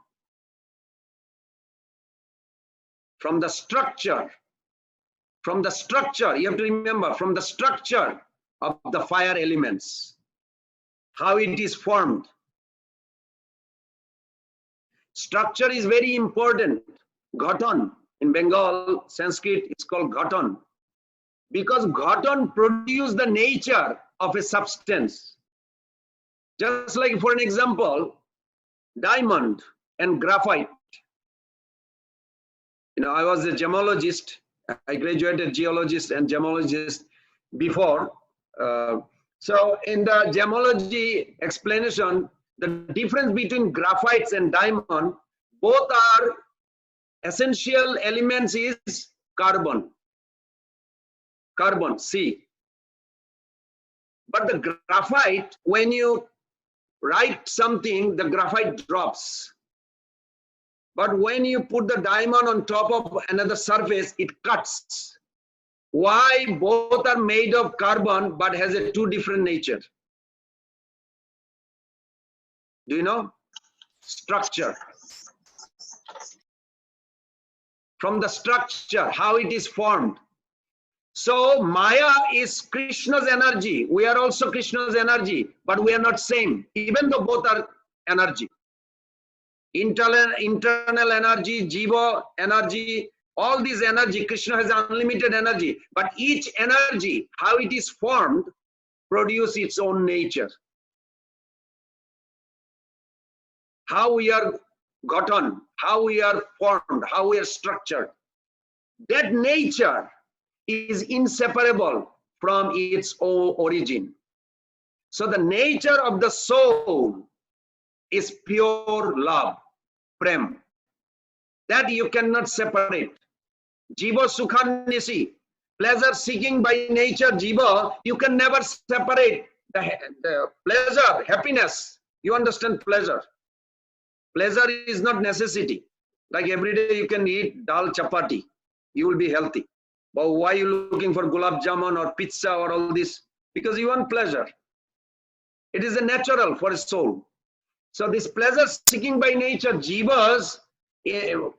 From the structure. From the structure, you have to remember, from the structure of the fire elements, how it is formed. Structure is very important. Ghaton, in Bengal, Sanskrit, it's called ghaton. Because ghaton produces the nature of a substance. Just like, for an example, diamond and graphite. You know, I was a gemologist. I graduated geologist and gemologist before. So in the gemology explanation, the difference between graphites and diamond, both are essential elements is carbon. Carbon, C. But the graphite, when you write something, the graphite drops. But when you put the diamond on top of another surface, it cuts. Why? Both are made of carbon, but has a two different nature. Do you know? Structure. From the structure, how it is formed. So Maya is Krishna's energy. We are also Krishna's energy, but we are not same, even though both are energy. Internal energy, jiva energy, all this energy, Krishna has unlimited energy, but each energy, how it is formed, produces its own nature. How we are gotten, how we are formed, how we are structured. That nature is inseparable from its own origin. So the nature of the soul is pure love, prem. That you cannot separate. Jiva sukhanisi, pleasure seeking by nature, jiva, you can never separate the pleasure, happiness. You understand pleasure. Pleasure is not necessity. Like every day you can eat dal chapati, you will be healthy. But why are you looking for gulab jamun or pizza or all this? Because you want pleasure. It is a natural for a soul. So this pleasure seeking by nature, jivas, the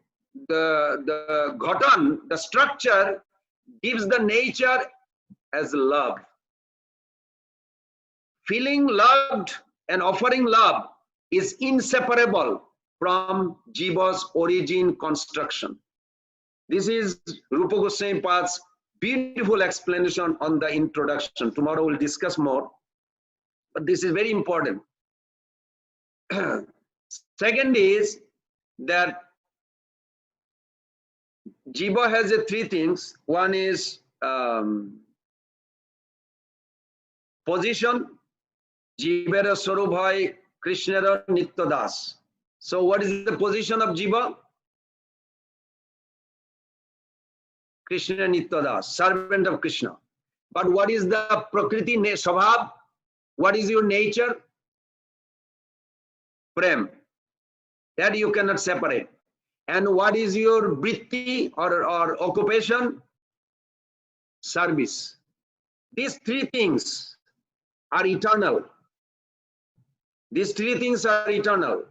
ghatan, the structure gives the nature as love. Feeling loved and offering love is inseparable from jiva's origin construction. This is Rupa Goswami Pad's beautiful explanation on the introduction. Tomorrow we'll discuss more, but this is very important. Second is that jiva has three things. One is position. Jivera Sorubhai Krishnara Nityadas. So what is the position of jiva? Krishna Nityadas, servant of Krishna. But what is the prakriti swabhav? What is your nature? Prem. That you cannot separate. And what is your vritti or occupation? Service. These three things are eternal. These three things are eternal.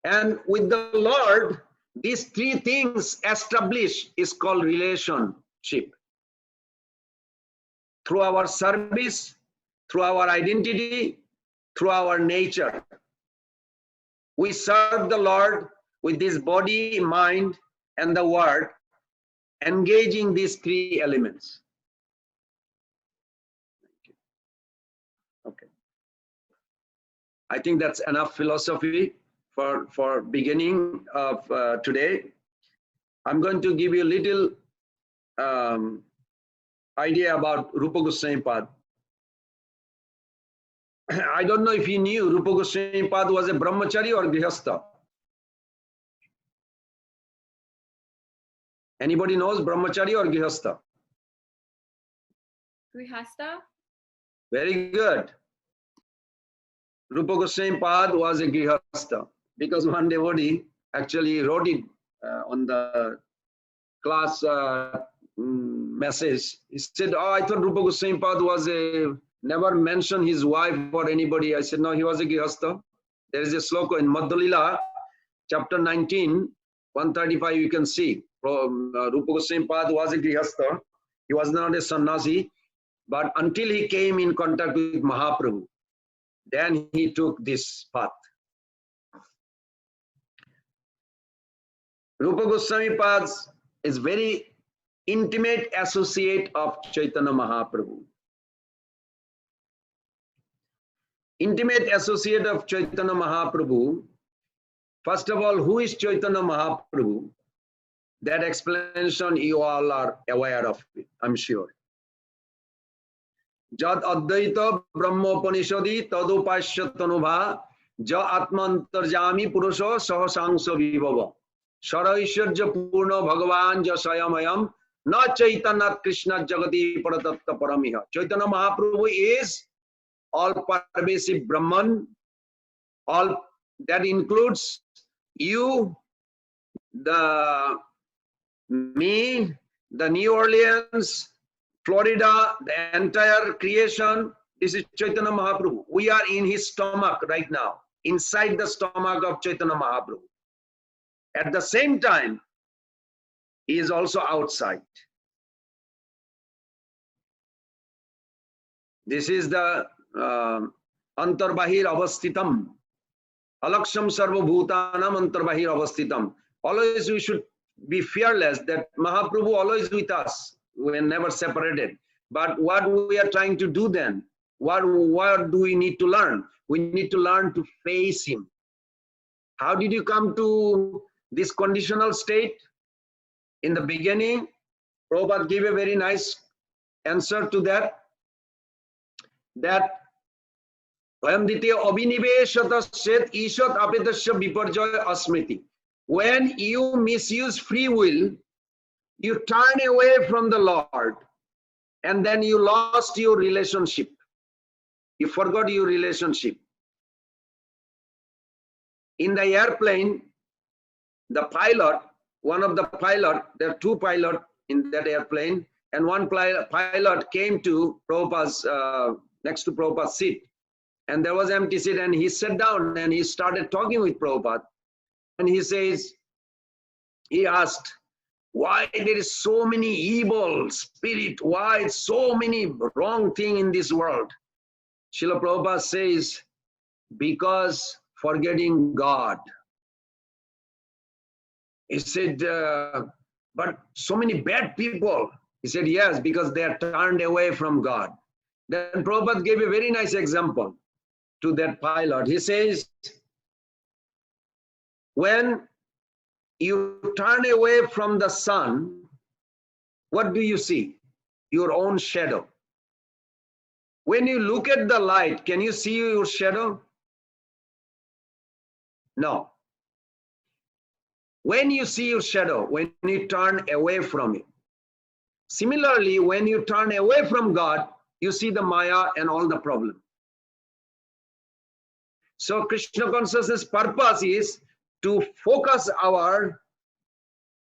And with the Lord, these three things established is called relationship. Through our service, through our identity, through our nature. We serve the Lord with this body, mind, and the word, engaging these three elements. Okay. I think that's enough philosophy for beginning of today. I'm going to give you a little idea about Rupa Goswami Pad. I don't know if you knew Rupa Goswami Pad was a brahmachari or grihastha. Anybody knows brahmachari or grihastha? Grihastha? Very good. Rupa Goswami Pad was a grihastha because one devotee actually wrote it on the class message. He said, "Oh, I thought Rupa Goswami Pad was a never mentioned his wife or anybody." I said, "No, he was a grihastha." There is a sloka in Madhya chapter 19, 135. You can see Rupa Goswami Pad was a grihastha. He was not a sannyasi, but until he came in contact with Mahaprabhu, then he took this path. Rupa Goswami Pad is very intimate associate of Chaitanya Mahaprabhu. Intimate associate of Chaitanya Mahaprabhu. First of all, who is Chaitanya Mahaprabhu? That explanation you all are aware of it, I'm sure. Jad Advaita Brahmopanishadi Tadupashya Tanubha Ja Atmantarjami Purusha Sahasangsa Vibhava Sharaishwarja Purna Bhagavan Ja Sayamayam Na Chaitanya Krishna Jagati Paratatta Paramiha. Chaitanya Mahaprabhu is all pervasive Brahman, all that includes you, me, the New Orleans, Florida, the entire creation. This is Chaitanya Mahaprabhu. We are in his stomach right now, inside the stomach of Chaitanya Mahaprabhu. At the same time, he is also outside. This is the Antarbahir Avastitam. Alaksham Sarva Bhutanam Antarbahir Avastitam. Always we should be fearless that Mahaprabhu always with us. We are never separated. But what we are trying to do then? What do we need to learn? We need to learn to face him. How did you come to this conditional state? In the beginning, Prabhupada gave a very nice answer to that. That Vayam ditya abhiniveshatasya ishat apitasya viparjaya asmriti. When you misuse free will, you turn away from the Lord, and then you lost your relationship. You forgot your relationship. In the airplane, the pilot, one of the pilot, there are two pilots in that airplane, and one pilot came to Prabhupada's, next to Prabhupada's seat, and there was empty seat, and he sat down and he started talking with Prabhupada, and he says, he asked, why there is so many evil spirit, why so many wrong thing in this world? Srila Prabhupada says, because forgetting God. He said, but so many bad people. He said, yes, because they are turned away from God. Then Prabhupada gave a very nice example to that pilot. He says, when you turn away from the sun, what do you see? Your own shadow. When you look at the light, can you see your shadow? No. When you see your shadow, when you turn away from it. Similarly, when you turn away from God, you see the Maya and all the problem. So Krishna consciousness purpose is to focus our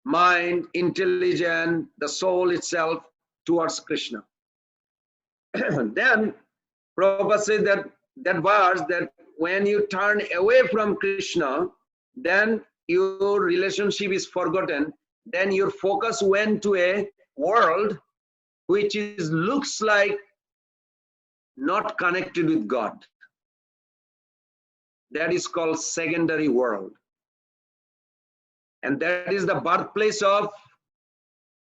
mind, intelligence, the soul itself towards Krishna. Then Prabhupada said that verse that when you turn away from Krishna, then your relationship is forgotten. Then your focus went to a world which looks like not connected with God. That is called secondary world. And that is the birthplace of,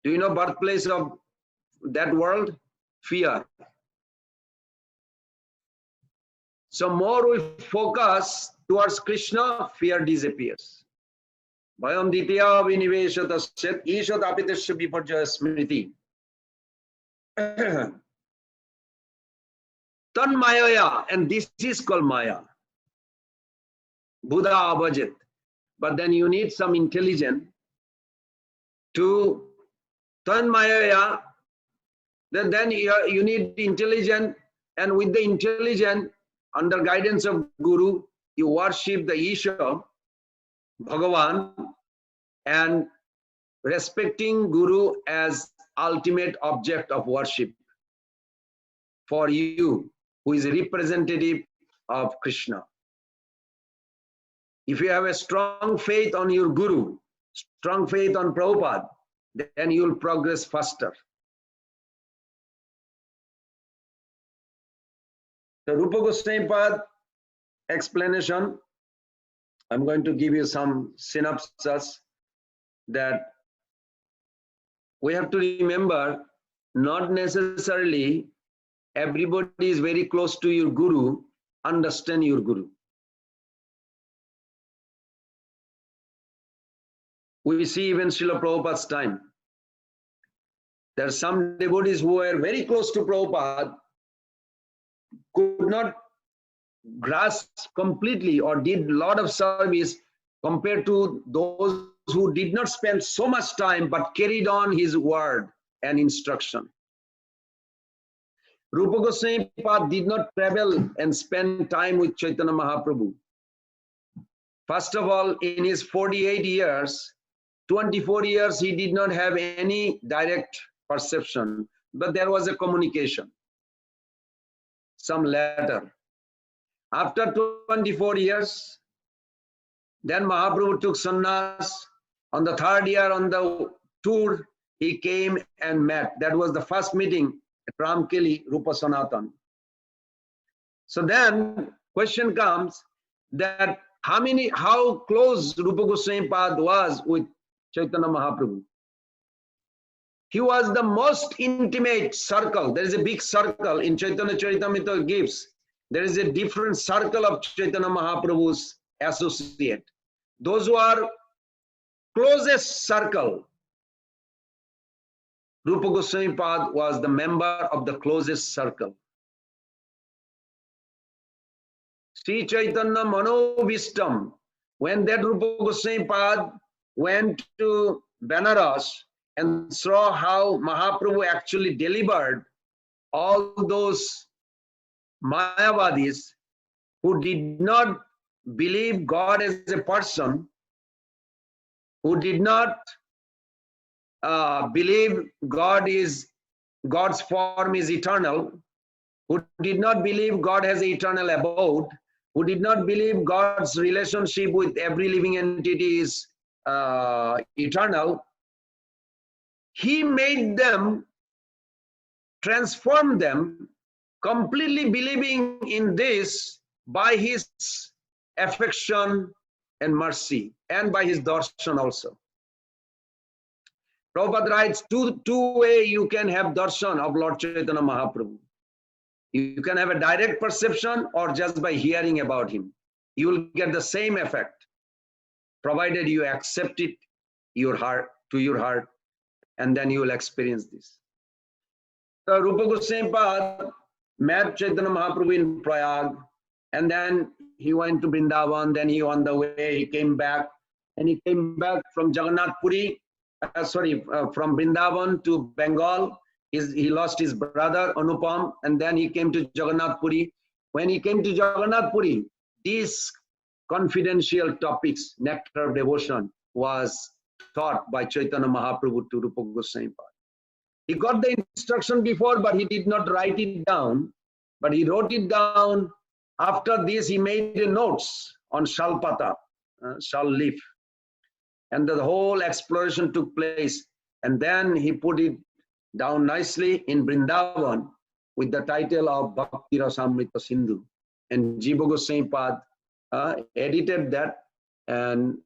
do you know birthplace of that world? Fear. So more we focus towards Krishna, fear disappears. Vayam ditya viniveshatasya ishat apitasya viparjaya smriti. Tanmayaya, and this is called Maya. Buddha abhajit. But then you need some intelligence to Tanmayaya. Then you need intelligence, and with the intelligence, under guidance of Guru, you worship the Isha, Bhagavan, and respecting Guru as ultimate object of worship for you, who is a representative of Krishna. If you have a strong faith on your Guru, strong faith on Prabhupada, then you will progress faster. The Rupa Goswami Pad explanation, I'm going to give you some synopsis that we have to remember, not necessarily everybody is very close to your Guru, understand your Guru. We see even Srila Prabhupada's time. There are some devotees who were very close to Prabhupada, could not grasp completely or did a lot of service compared to those who did not spend so much time but carried on his word and instruction. Rupa Goswami Pad did not travel and spend time with Chaitanya Mahaprabhu. First of all, in his 48 years, 24 years, he did not have any direct perception, but there was a communication, some letter. After 24 years, then Mahaprabhu took sannyas. On the third year on the tour, he came and met. That was the first meeting at Ramkeli, Rupa Sanatan. So then question comes that how close Rupa Goswami Pad was with Chaitanya Mahaprabhu. He was the most intimate circle. There is a big circle in Chaitanya Charitamrita gives. There is a different circle of Chaitanya Mahaprabhu's associate. Those who are closest circle, Rupa Goswami Pad was the member of the closest circle. Sri Chaitanya Manovistam, when that Rupa Goswami Pad went to Benaras and saw how Mahaprabhu actually delivered all those Mayavadis who did not believe God as a person, who did not believe God's form is eternal, who did not believe God has eternal abode, who did not believe God's relationship with every living entity is eternal, he made them, transformed them, completely believing in this by his affection and mercy, and by his darshan also. Prabhupada writes, two way you can have darshan of Lord Chaitanya Mahaprabhu. You can have a direct perception or just by hearing about him. You will get the same effect, provided you accept it to your heart, and then you will experience this. So Rupa Goswami Pad met Chaitanya Mahaprabhu in Prayag, and then he went to Vrindavan, then he on the way, he came back, and he came back from Jagannath Puri, from Vrindavan to Bengal. He lost his brother Anupam, and then he came to Jagannath Puri. When he came to Jagannath Puri, these confidential topics, nectar of devotion, was taught by Chaitanya Mahaprabhu to Rupa Goswami Pad. He got the instruction before, but he did not write it down. But he wrote it down. After this, he made notes on shalpata, shal leaf. And the whole exploration took place. And then he put it down nicely in Vrindavan with the title of Bhakti Rasamrita Sindhu. And Jiva Goswami Pad edited that and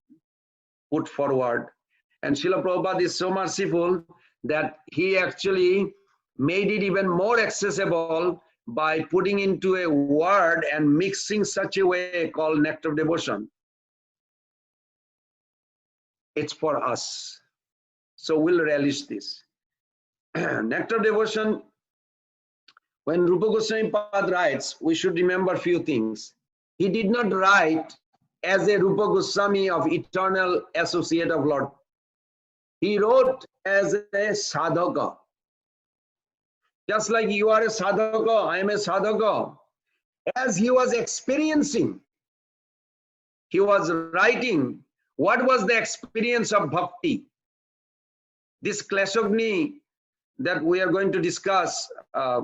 put forward. And Srila Prabhupada is so merciful that he actually made it even more accessible by putting into a word and mixing such a way called nectar of devotion. It's for us. So we'll relish this. Nectar of devotion, when Rupa Goswami Pad writes, we should remember a few things. He did not write as a Rupa Goswami of eternal associate of Lord. He wrote as a sadhaka. Just like you are a sadhaka, I am a sadhaka. As he was experiencing, he was writing what was the experience of bhakti. This Kleshagni that we are going to discuss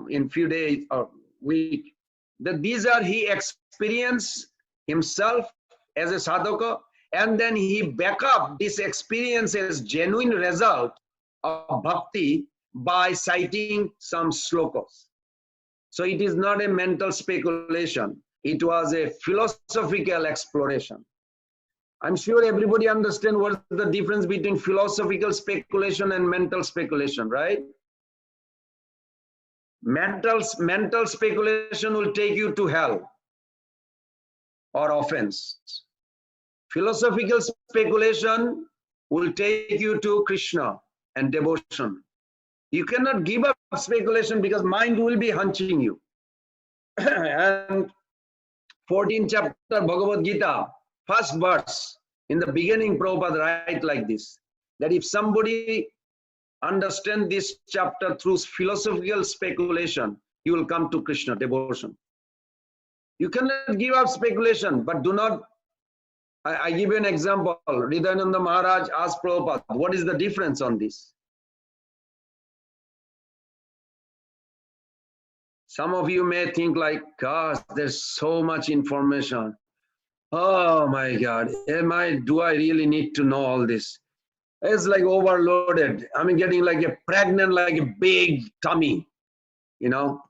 in few days or week, that these are he experienced himself as a sadhaka, and then he back up this experience as genuine result of bhakti by citing some slokas. So it is not a mental speculation. It was a philosophical exploration. I'm sure everybody understands what's the difference between philosophical speculation and mental speculation, right? Mental speculation will take you to hell or offense. Philosophical speculation will take you to Krishna and devotion. You cannot give up speculation because mind will be hunching you. And 14th chapter Bhagavad Gita, first verse, in the beginning Prabhupada write like this, that if somebody understand this chapter through philosophical speculation, you will come to Krishna, devotion. You cannot give up speculation, but do not. I give you an example. Hridayananda Maharaj asked Prabhupada, what is the difference on this? Some of you may think like, gosh, there's so much information. Oh my God, do I really need to know all this? It's like overloaded. I'm getting like a pregnant, like a big tummy, you know?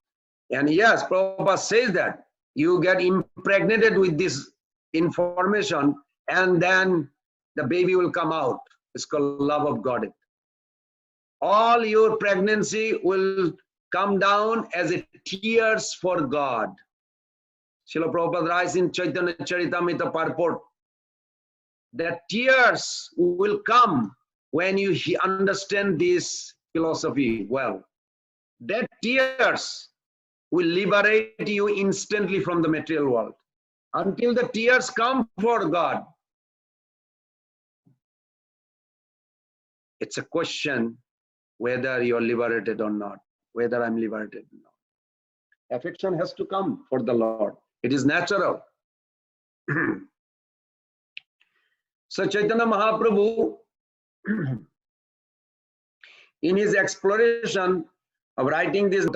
And yes, Prabhupada says that you get impregnated with this information and then the baby will come out. It's called love of God. All your pregnancy will come down as a tears for God. Srila Prabhupada writes in Chaitanya Charitamrita purport that tears will come when you understand this philosophy well. That tears will liberate you instantly from the material world. until the tears come for God. It's a question whether you're liberated or not, whether I'm liberated or not. Affection has to come for the Lord. It is natural. So Chaitanya Mahaprabhu, in his exploration of writing this